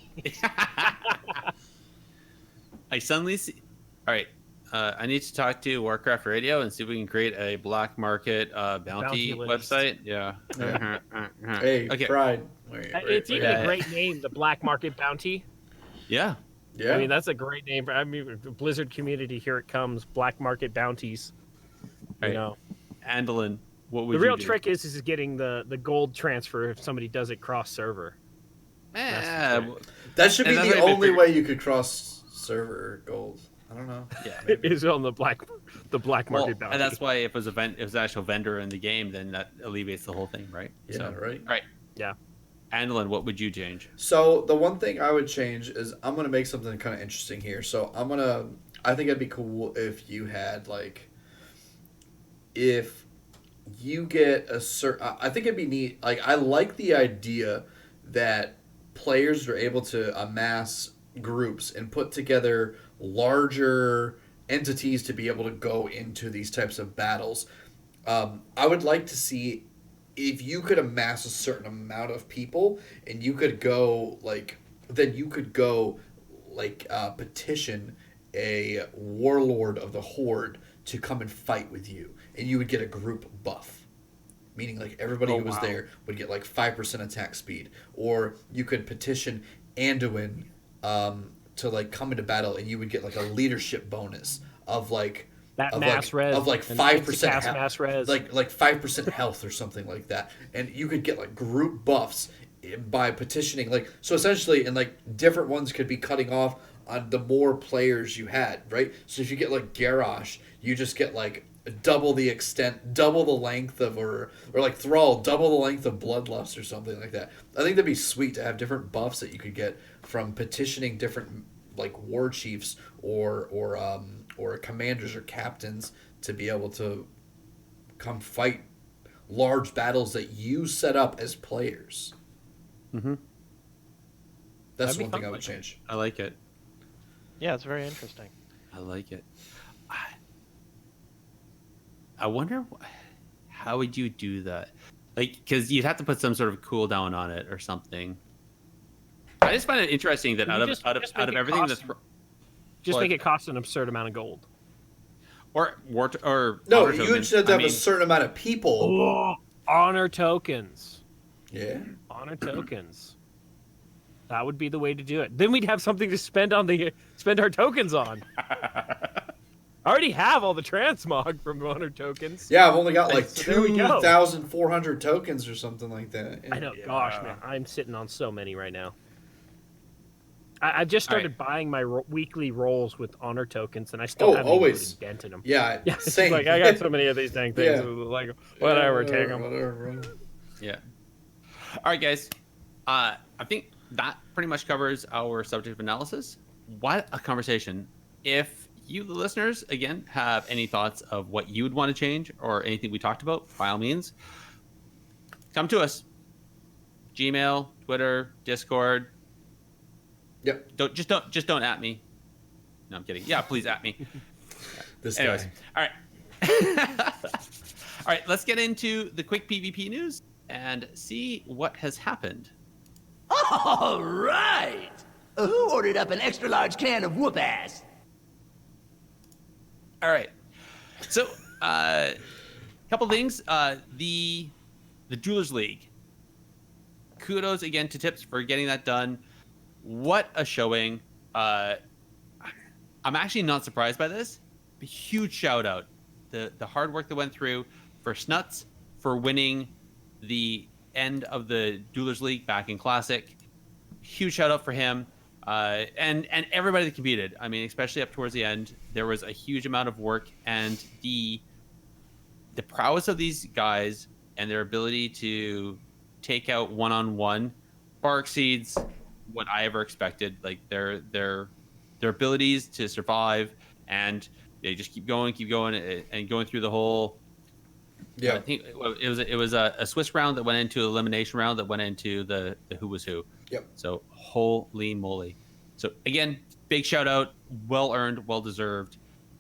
I suddenly see. All right, I need to talk to Warcraft Radio and see if we can create a black market bounty list. website. Yeah. Hey, Okay. Pride. It's even a great name, the Black Market Bounty. Yeah. Yeah. I mean, that's a great name. The Blizzard community, here it comes. Black Market Bounties. Right. Andallyn, what would The you real do? trick is getting the gold transfer if somebody does it cross server. Eh, that should be and that's the what I only figured. way you could cross server gold. I don't know. Yeah. It is on the Black Market Well, Bounty. and that's why if it was an actual vendor in the game, then that alleviates the whole thing, right? Yeah, right. Right. Yeah. Andallyn, what would you change? So the one thing I would change is I'm gonna make something kind of interesting here. So I think it'd be cool if you had if you get a certain. I think it'd be neat. Like, I like the idea that players are able to amass groups and put together larger entities to be able to go into these types of battles. I would like to see if you could amass a certain amount of people and you could go petition a warlord of the horde to come and fight with you, and you would get a group buff, meaning like everybody who was there would get like 5% attack speed. Or you could petition Andallyn to come into battle, and you would get like a leadership bonus of mass res, of like and 5% cast mass res. like 5% health or something like that, and you could get like group buffs by petitioning. So essentially, and different ones could be cutting off on the more players you had, right? So if you get like Garrosh, you just get like double the extent, double the length of, or like Thrall, double the length of Bloodlust or something like that. I think that'd be sweet to have different buffs that you could get from petitioning different like war chiefs or commanders or captains to be able to come fight large battles that you set up as players. Mm-hmm. That's That'd be one thing fun. I would change. I like it. Yeah, it's very interesting. I like it. I wonder how would you do that? Like, because you'd have to put some sort of cooldown on it or something. I just find it interesting that out of everything that's make it cost an absurd amount of gold. or No, honor you tokens. should have I mean, a certain amount of people. Oh, honor tokens. Yeah. Honor tokens. That would be the way to do it. Then we'd have something to spend our tokens on. I already have all the transmog from honor tokens. Yeah, I've only got like So there we go. 2,400 tokens or something like that. I know. Gosh, man, I'm sitting on so many right now. I've just started buying my weekly rolls with honor tokens, and I still haven't even put a dent in them. Yeah, Yeah, it's same. like I got so many of these dang things. Yeah. Like whatever, take them. Whatever. yeah. All right, guys. I think that pretty much covers our subject of analysis. What a conversation! If you, the listeners, again, have any thoughts of what you would want to change or anything we talked about, by all means, come to us. Gmail, Twitter, Discord. Yep. Just don't at me. No, I'm kidding. Yeah, please at me. Anyways, guy. all right. All right, let's get into the quick PvP news and see what has happened. All right. Who ordered up an extra large can of whoop ass? All right. So, couple things. The Duelers League. Kudos again to Tips for getting that done. What a showing. I'm actually not surprised by this. A huge shout out. The hard work that went through for Snuts for winning the end of the Duelers League back in Classic. Huge shout out for him. And everybody that competed. I mean, especially up towards the end, there was a huge amount of work, and the prowess of these guys and their ability to take out one-on-one far exceeds what I ever expected. Like their abilities to survive, and they just keep going and going through the whole. Yeah, I think it was a Swiss round that went into elimination round that went into the who was who. Yep. So holy moly! So again, big shout out, well earned, well deserved.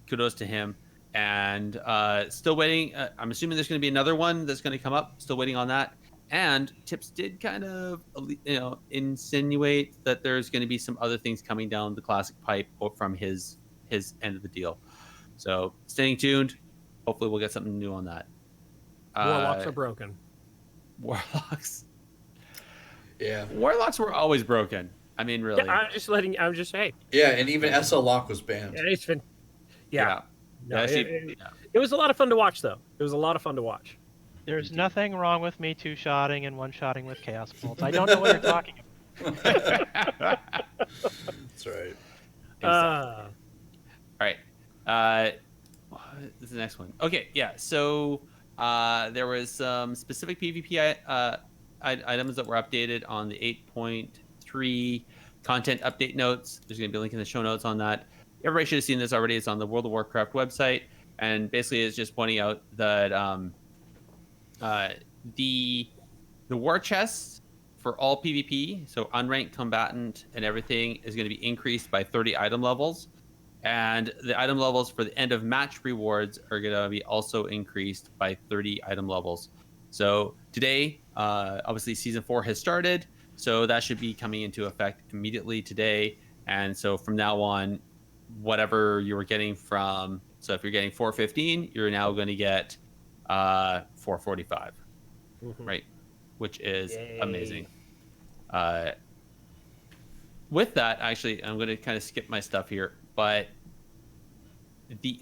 Kudos to him. And still waiting. I'm assuming there's going to be another one that's going to come up. Still waiting on that. And Tips did kind of, insinuate that there's going to be some other things coming down the Classic pipe from his end of the deal. So staying tuned. Hopefully we'll get something new on that. Warlocks are broken. Warlocks. Yeah. Warlocks were always broken. I mean, really. Yeah, I'm just saying. Yeah, and even SL Lock was banned. Yeah, it's been. Yeah. No, Yeah, it was a lot of fun to watch, though. It was a lot of fun to watch. There's nothing wrong with me two-shotting and one-shotting with Chaos Bolts. I don't know what you're talking about. That's right. All right. What is the next one? Okay, yeah. So there was some specific PvP items that were updated on the 8.3 content update notes. There's going to be a link in the show notes on that. Everybody should have seen this already. It's on the World of Warcraft website, and basically it's just pointing out that the war chests for all PvP, so unranked combatant and everything, is going to be increased by 30 item levels. And the item levels for the end of match rewards are going to be also increased by 30 item levels. So today, obviously Season 4 has started, so that should be coming into effect immediately today. And so from now on, whatever you were getting from, so if you're getting 415, you're now going to get 445, right? Which is amazing. With that, actually, I'm going to kind of skip my stuff here, but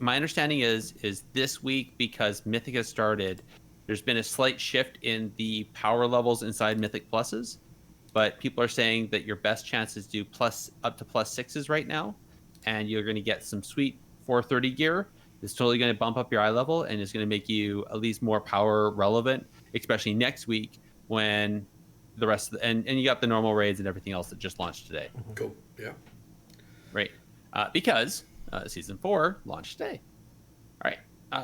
my understanding is this week, because Mythic has started, there's been a slight shift in the power levels inside Mythic Pluses, but people are saying that your best chance is to do up to +6s right now, and you're going to get some sweet 430 gear. It's totally going to bump up your eye level, and it's going to make you at least more power relevant, especially next week when the rest of and you got the normal raids and everything else that just launched today. Cool. Yeah. Right. Because season 4 launched today. All right.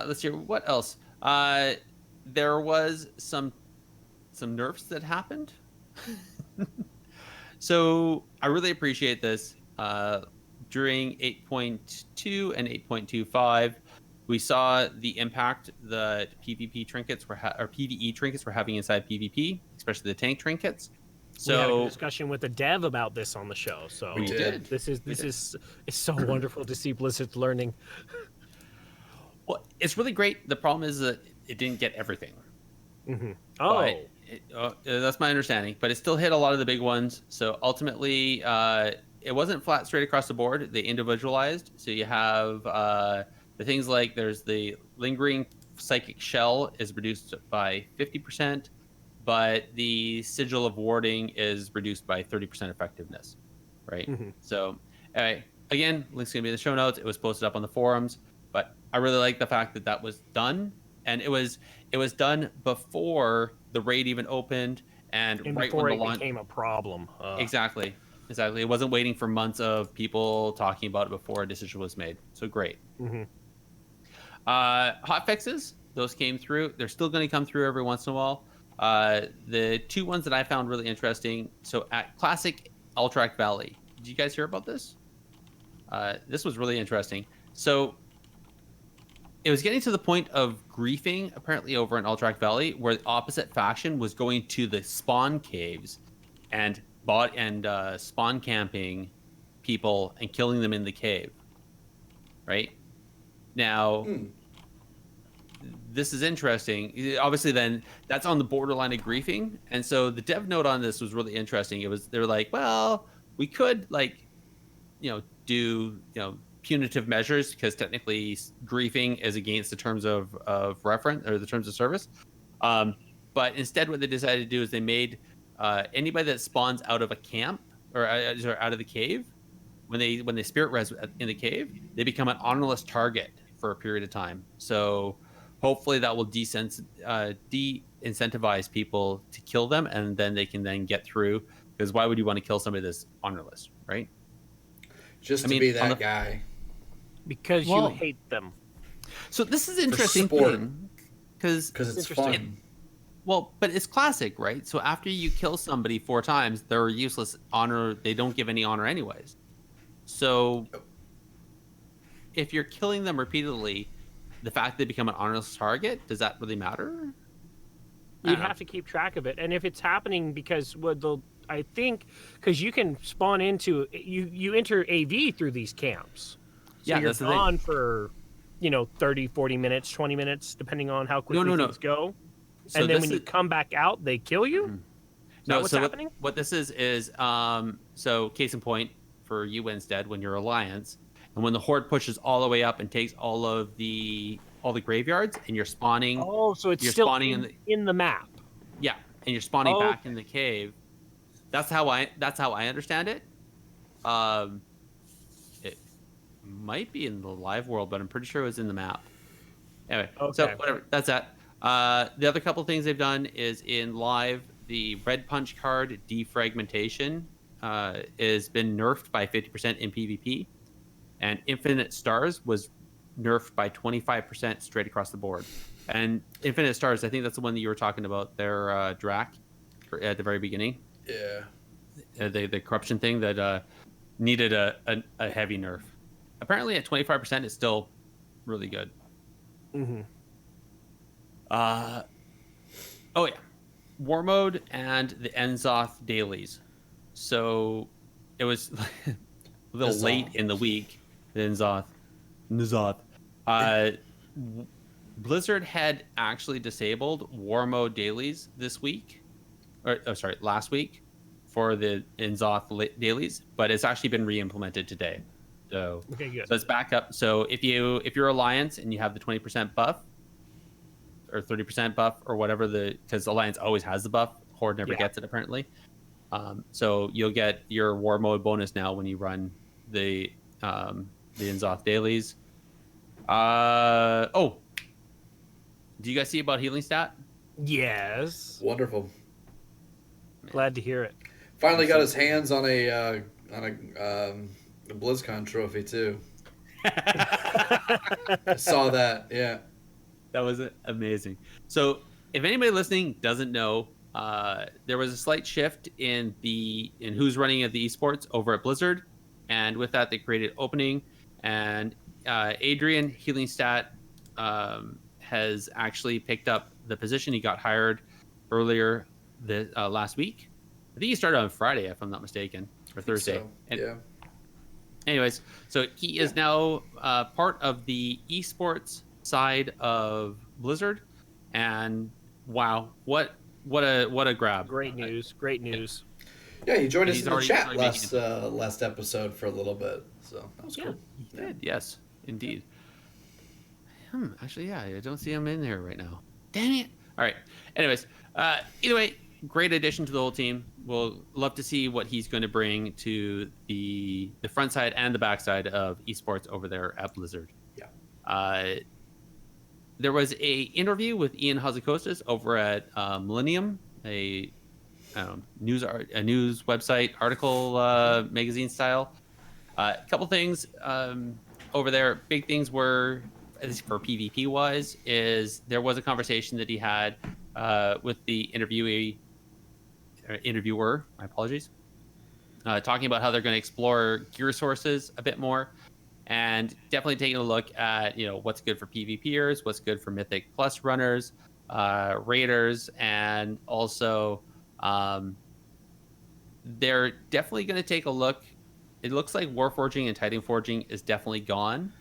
Let's hear what else. There was some nerfs that happened. So I really appreciate this. During 8.2 and 8.25, we saw the impact that PvP trinkets or PvE trinkets were having inside PvP, especially the tank trinkets. So we had a discussion with a dev about this on the show. So We did. This is it's so wonderful to see Blizzard's learning. Well, it's really great. The problem is that it didn't get everything. Oh, That's my understanding, but it still hit a lot of the big ones. So ultimately, it wasn't flat straight across the board. They individualized. So you have the things like there's the lingering psychic shell is reduced by 50%, but the sigil of warding is reduced by 30% effectiveness, right? So again, link's gonna be in the show notes. It was posted up on the forums, but I really like the fact that that was done, and it was done before the raid even opened, and right before when it the launch became a problem. Exactly. It wasn't waiting for months of people talking about it before a decision was made. So great. Hot fixes, those came through. They're still going to come through every once in a while. The two ones that I found really interesting. So at Classic Alterac Valley, did you guys hear about this? This was really interesting. So it was getting to the point of griefing, apparently, over in Alterac Valley, where the opposite faction was going to the spawn caves and spawn camping people and killing them in the cave. Right? Now, this is interesting. Obviously, then that's on the borderline of griefing, and so the dev note on this was really interesting. They're like, well, we could do punitive measures because technically griefing is against the terms of reference or the terms of service. But instead, what they decided to do is they made anybody that spawns out of a camp or out of the cave, when they spirit res in the cave, they become an honorless target for a period of time. So hopefully that will de-incentivize people to kill them, and then they can then get through. Because why would you want to kill somebody that's honorless, right? Just to be that guy. Because you hate them. So this is an interesting thing. Because it's fun. But it's classic, right? So after you kill somebody 4 times, they're useless honor. They don't give any honor anyways. So if you're killing them repeatedly, the fact they become an honorless target, does that really matter? You'd have to keep track of it. And if it's happening because I think because you can spawn into you enter AV through these camps. So you're gone for 30, 40 minutes, 20 minutes, depending on how quickly things go. So and then when you come back out, they kill you? Is that what's happening? What this is so case in point for you, Windstead, when you're Alliance, and when the Horde pushes all the way up and takes all the graveyards, and you're spawning. Oh, so it's still spawning in the map. Yeah, and you're spawning back in the cave. That's how I understand it. It might be in the live world, but I'm pretty sure it was in the map. Anyway, so whatever. That's that. The other couple things they've done is in live, the red punch card defragmentation has been nerfed by 50% in PvP, and Infinite Stars was nerfed by 25% straight across the board. And Infinite Stars, I think that's the one that you were talking about there, Drak, at the very beginning. Yeah. The corruption thing that needed a heavy nerf. Apparently at 25% it's still really good. War mode and the Enzoth dailies. So it was a little late in the week. The N'Zoth. Blizzard had actually disabled war mode dailies this week, last week, for the N'Zoth dailies, but it's actually been re-implemented today. So okay, good. So it's back up. So if you're Alliance and you have the 20% buff or 30% buff or whatever because Alliance always has the buff, Horde never gets it apparently. So you'll get your war mode bonus now when you run the Inzoth dailies. Oh, do you guys see about healing stat? Yes. Wonderful. Glad to hear it. Finally got his hands on a BlizzCon trophy too. I saw that. Yeah. That was amazing. So, if anybody listening doesn't know, there was a slight shift in who's running at the esports over at Blizzard, and with that, they created opening. And Adrian Healing Stat has actually picked up the position. He got hired earlier last week. I think he started on Friday, if I'm not mistaken, or Thursday. So, And, yeah. anyways, so he is now part of the esports side of Blizzard, and wow, what a grab! Great news. Great news. Yeah, he joined us He's in the already- chat he's already last episode for a little bit, so that was cool. He did, yes, indeed. Actually, yeah, I don't see him in there right now. Dang it! All right. Anyways, either way, great addition to the whole team. We'll love to see what he's going to bring to the front side and the back side of esports over there at Blizzard. Yeah. There was a interview with Ian Hazakostas over at Millennium, a news website, article, magazine style. A couple things over there. Big things were, at least for PvP wise, is there was a conversation that he had with the interviewer. My apologies. Talking about how they're going to explore gear sources a bit more, and definitely taking a look at what's good for PvPers, what's good for Mythic Plus runners, raiders, and also they're definitely going to take a look. It looks like Warforging and Titan Forging is definitely gone,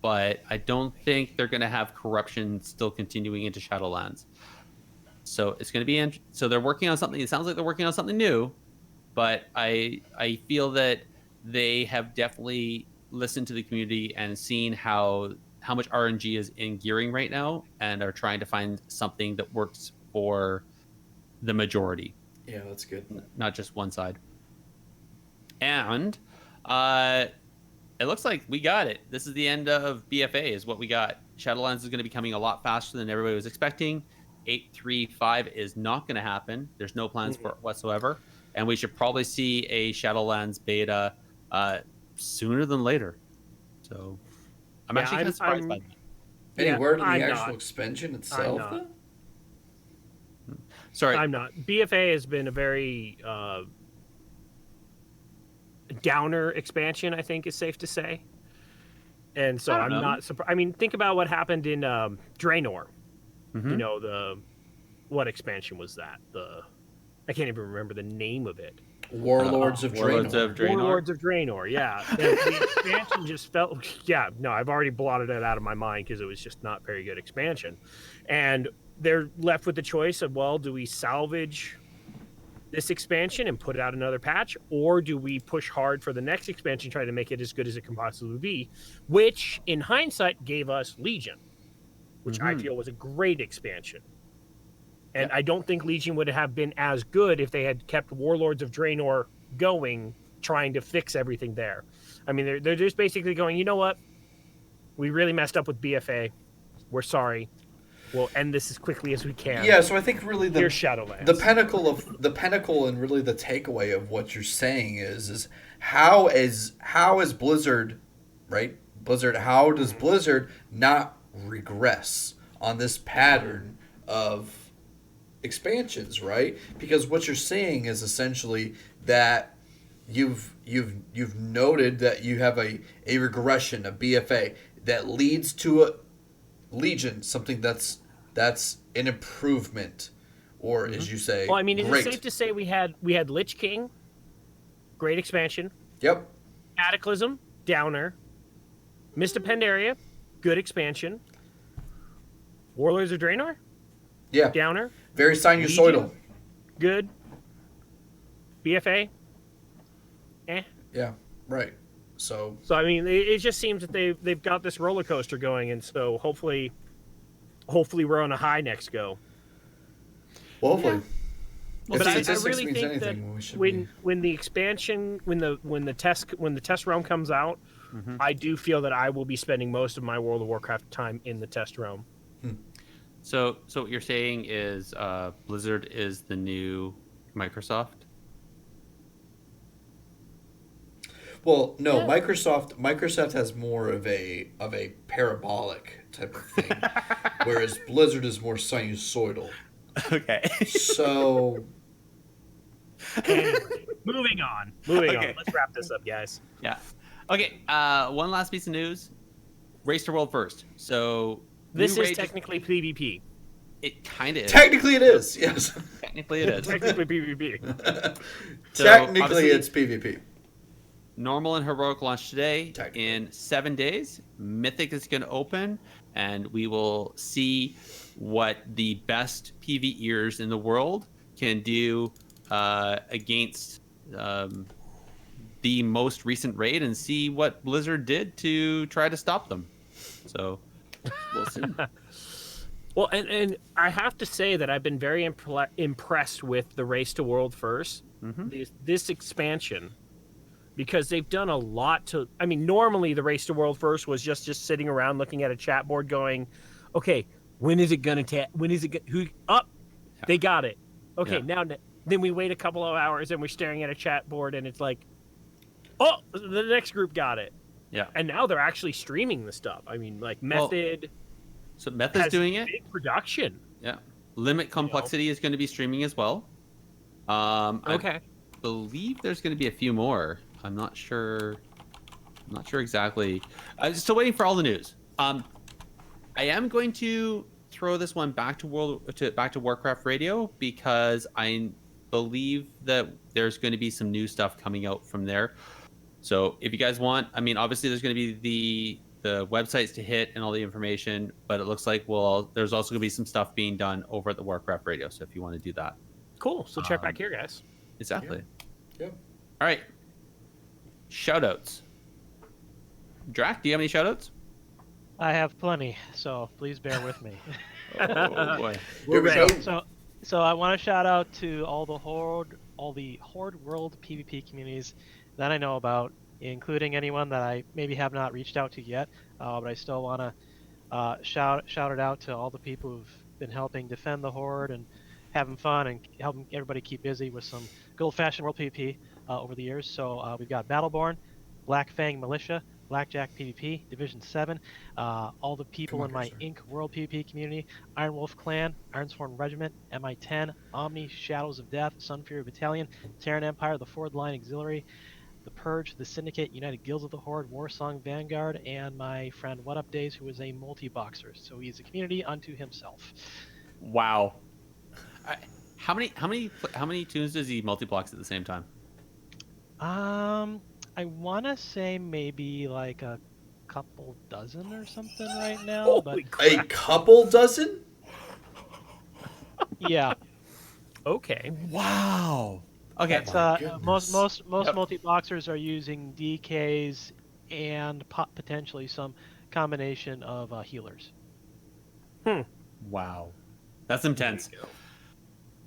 but I don't think they're going to have corruption still continuing into Shadowlands. So it's going to be so they're working on something. It sounds like they're working on something new, but I feel that they have definitely listened to the community and seen how much RNG is in gearing right now, and are trying to find something that works for the majority. Yeah, that's good. Not just one side. And it looks like we got it. This is the end of BFA is what we got. Shadowlands is going to be coming a lot faster than everybody was expecting. 8.3.5 is not going to happen. There's no plans for it whatsoever. And we should probably see a Shadowlands beta sooner than later. So I'm actually kind of surprised by that. Any word on the I'm actual not. expansion I'm itself? not. Though? Sorry. I'm not. BFA has been a very downer expansion, I think is safe to say. And so I'm not surprised. I mean, think about what happened in Draenor. Mhm. What expansion was that? I can't even remember the name of it. Warlords of Draenor. Warlords of Draenor, yeah. The expansion just felt, I've already blotted it out of my mind because it was just not very good expansion. And they're left with the choice of, well, do we salvage this expansion and put out another patch, or do we push hard for the next expansion, try to make it as good as it can possibly be, which in hindsight gave us Legion, which I feel was a great expansion. And I don't think Legion would have been as good if they had kept Warlords of Draenor going, trying to fix everything there. I mean, they're just basically going, you know what? We really messed up with BFA. We're sorry. We'll end this as quickly as we can. Yeah, so I think really Here's Shadowlands. the pinnacle and really the takeaway of what you're saying is how is Blizzard, right? Blizzard, how does Blizzard not regress on this pattern of expansions, right? Because what you're saying is essentially that you've noted that you have a regression, a BFA that leads to a Legion, something that's an improvement, or as you say, well, I mean, is great. it safe to say we had Lich King, great expansion. Yep. Cataclysm, downer. Mist of Pandaria, good expansion. Warlords of Draenor, Yeah. downer. Very sinusoidal. Good. BFA, Yeah. Right. So I mean, it just seems that they've got this roller coaster going, and so hopefully we're on a high next go. well, hopefully. If But I statistics really means think anything, we that should when the expansion, when the test realm comes out, Mhm. I do feel that I will be spending most of my World of Warcraft time in the test realm. So what you're saying is Blizzard is the new Microsoft? Well, no, Microsoft has more of a parabolic type of thing, whereas Blizzard is more sinusoidal. Okay. So Anyway, moving on. Moving Okay. on. Let's wrap this up, guys. Yeah. Okay. One last piece of news. Race to World First. So This new is raid- technically PvP. It kind of is. technically it is, yes. Technically it is. Technically PvP. So, Technically obviously- it's PvP. Normal and heroic launch today. Technically. In 7 days, Mythic is going to open, and we will see what the best PvEers in the world can do against the most recent raid, and see what Blizzard did to try to stop them. So we'll see. Well, and I have to say that I've been very impressed with the Race to World First, this expansion, because they've done a lot to. I mean, normally the Race to World First was just sitting around looking at a chat board, going, "Okay, when is it gonna when is it who up? They got it. Okay, Yeah. now then we wait a couple of hours and we're staring at a chat board and it's like, oh, the next group got it. Yeah. And now they're actually streaming the stuff. I mean, like Method So Method's has doing it. big production. Yeah. Limit Complexity is going to be streaming as well. Okay. I believe there's going to be a few more. I'm not sure. I'm not sure exactly. Still waiting for all the news. I am going to throw this one back to back to Warcraft Radio, because I believe that there's going to be some new stuff coming out from there. So if you guys want, I mean, obviously there's going to be the websites to hit and all the information, but it looks like there's also going to be some stuff being done over at the Warcraft Radio. So if you want to do that, Cool. So check back here, guys. exactly. Yeah. All right. Shoutouts. Drac, do you have any shoutouts? I have plenty, so please bear with me. Oh boy. Here we ready. go. So I want to shout out to all the Horde World PvP communities that I know about, including anyone that I maybe have not reached out to yet, but I still want to shout it out to all the people who've been helping defend the Horde and having fun and helping everybody keep busy with some good old-fashioned World PvP over the years. So we've got Battleborn, Black Fang Militia, Blackjack PvP, Division 7, all the people in my Inc. World PvP community, Iron Wolf Clan, Ironsworn Regiment, MI10, Omni, Shadows of Death, Sunfury Battalion, Terran Empire, the Ford Line Auxiliary, the Purge, the Syndicate, United Guilds of the Horde, Warsong Vanguard, and my friend What Up Days, who is a multi-boxer. So he's a community unto himself. Wow. How many tunes does he multi-blocks at the same time? I want to say maybe like a couple dozen or something right now, but Holy crap. A couple dozen? yeah. Okay. Wow. Okay. It's, goodness. most Yep. multi-boxers are using DKs and potentially some combination of healers. Wow. That's intense.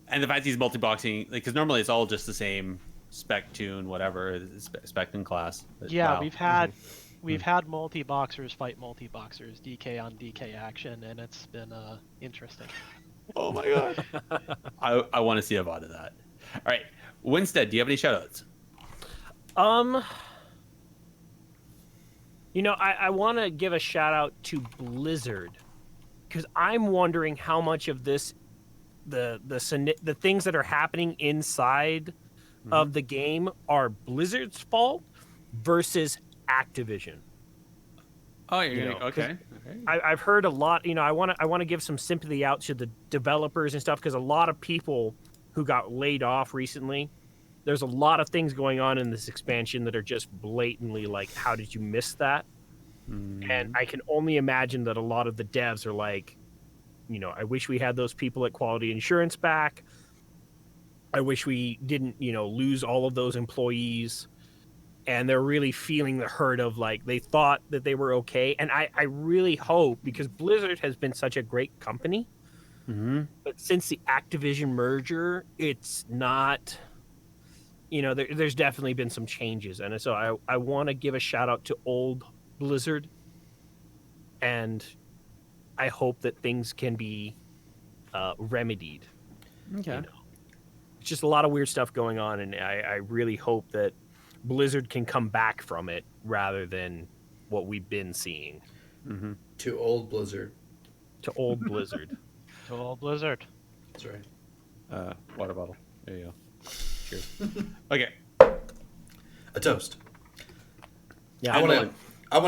And the fact he's multi-boxing, because normally it's all just the same spec tune, whatever, spec and class. But Yeah, wow. we've had multi-boxers fight multi-boxers, DK on DK action, and it's been interesting. Oh my god. I want to see a VOD of that. All right. Windstead, do you have any shoutouts? I want to give a shout out to Blizzard, because I'm wondering how much of this, the things that are happening inside of the game are Blizzard's fault versus Activision. Oh, you're You gonna know, okay. I've heard a lot. I want to give some sympathy out to the developers and stuff, because a lot of people who got laid off recently. There's a lot of things going on in this expansion that are just blatantly like, how did you miss that? And I can only imagine that a lot of the devs are like, I wish we had those people at Quality Insurance back. I wish we didn't, lose all of those employees. And they're really feeling the hurt of like, they thought that they were okay. And I really hope, because Blizzard has been such a great company, But since the Activision merger, it's not. There's definitely been some changes, and so I want to give a shout out to old Blizzard, and I hope that things can be remedied. Okay. It's just a lot of weird stuff going on, and I really hope that Blizzard can come back from it rather than what we've been seeing. To old Blizzard. To old Blizzard. To old Blizzard. That's right. Water bottle. There you go. Cheers. Okay. A toast. Yeah, I want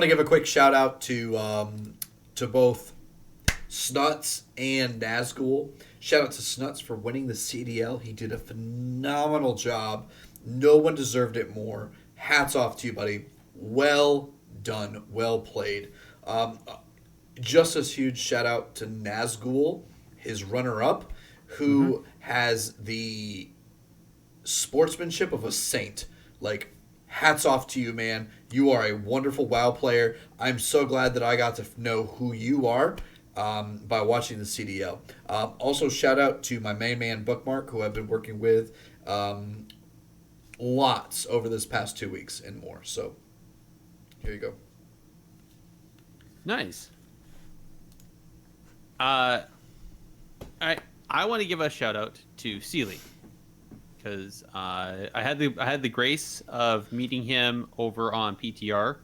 to give a quick shout out to both Snuts and Nazgul. Shout out to Snuts for winning the CDL. He did a phenomenal job. No one deserved it more. Hats off to you, buddy. Well done. Well played. Just as huge shout out to Nazgul, his runner-up, who has the sportsmanship of a saint. Like, hats off to you, man. You are a wonderful WoW player. I'm so glad that I got to know who you are by watching the CDL. Also, shout out to my main man, Bookmark, who I've been working with lots over this past 2 weeks and more. So, here you go. Nice. I want to give a shout out to Sealy, because I had the grace of meeting him over on PTR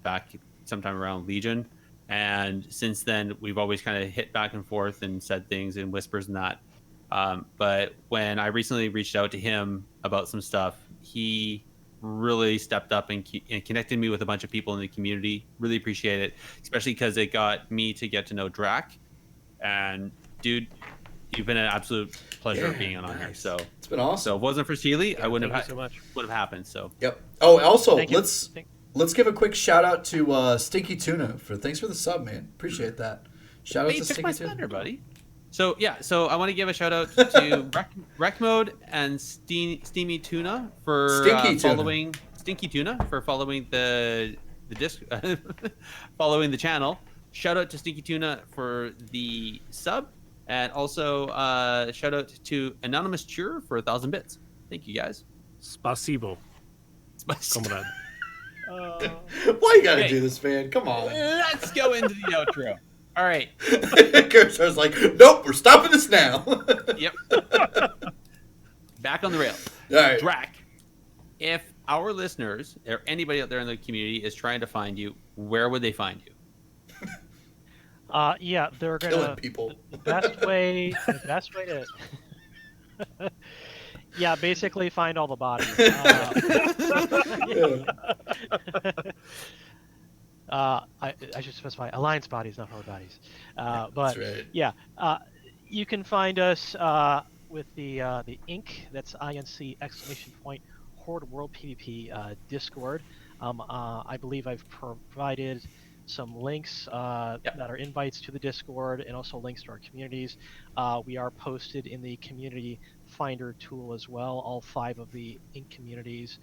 back sometime around Legion, and since then we've always kind of hit back and forth and said things in whispers and that. But when I recently reached out to him about some stuff, he really stepped up and connected me with a bunch of people in the community. Really appreciate it, especially because it got me to get to know Drak. And dude, you've been an absolute pleasure being on here. So it's been awesome. So if it wasn't for Sealy, I wouldn't have so much. would have happened. So Yep. Oh, also Thank you. let's give a quick shout out to Stinky Tuna thanks for the sub, man. Appreciate that. Shout out hey, to took my Stinky spender, Tuna, buddy. So I want to give a shout out to Rec Mode and Steamy Tuna for following Stinky Tuna for following the disc following the channel. Shout out to Stinky Tuna for the sub, and also shout out to Anonymous Cheer for 1,000 bits. Thank you guys. Spasibo. Comrade. Why you gotta do this, man? Come on. Let's go into the outro. All right. Gerissar's like, nope, we're stopping this now. Yep. Back on the rail. All right. Drak, if our listeners or anybody out there in the community is trying to find you, where would they find you? Yeah, they're Killing gonna. people. The best way to. Yeah, basically find all the bodies. I should specify Alliance bodies, not Horde bodies. But That's right. yeah, you can find us with the Inc. That's INC exclamation point Horde World PvP Discord. I believe I've provided some links that are invites to the Discord and also links to our communities. We are posted in the community finder tool as well. All 5 of the Inc. communities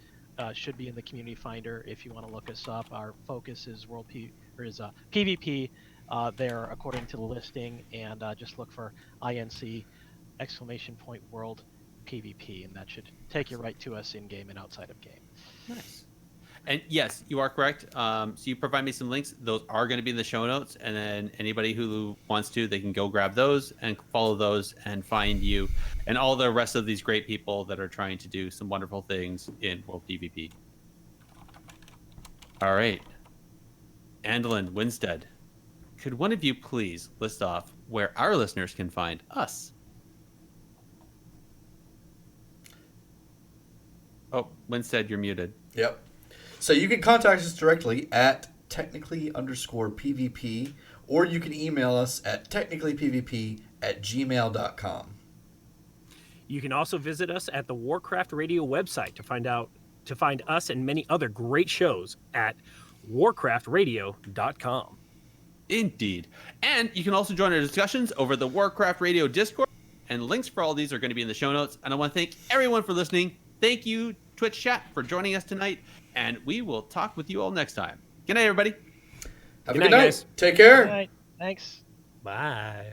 should be in the community finder if you want to look us up. Our focus is PvP there according to the listing, and just look for INC exclamation point World PvP, and that should take you right to us in game and outside of game. Nice. And yes, you are correct. So you provide me some links. Those are going to be in the show notes. And then anybody who wants to, they can go grab those and follow those and find you and all the rest of these great people that are trying to do some wonderful things in World PvP. All right. Andallyn, Windstead, could one of you please list off where our listeners can find us? Oh, Windstead, you're muted. Yep. So you can contact us directly at technically_PvP, or you can email us at technicallypvp@gmail.com. You can also visit us at the Warcraft Radio website to find us and many other great shows at warcraftradio.com. Indeed. And you can also join our discussions over the Warcraft Radio Discord, and links for all these are going to be in the show notes. And I want to thank everyone for listening. Thank you, Twitch chat, for joining us tonight, and we will talk with you all next time. Good night, everybody. Have a good night. Guys. Take care. Good night. Thanks. Bye.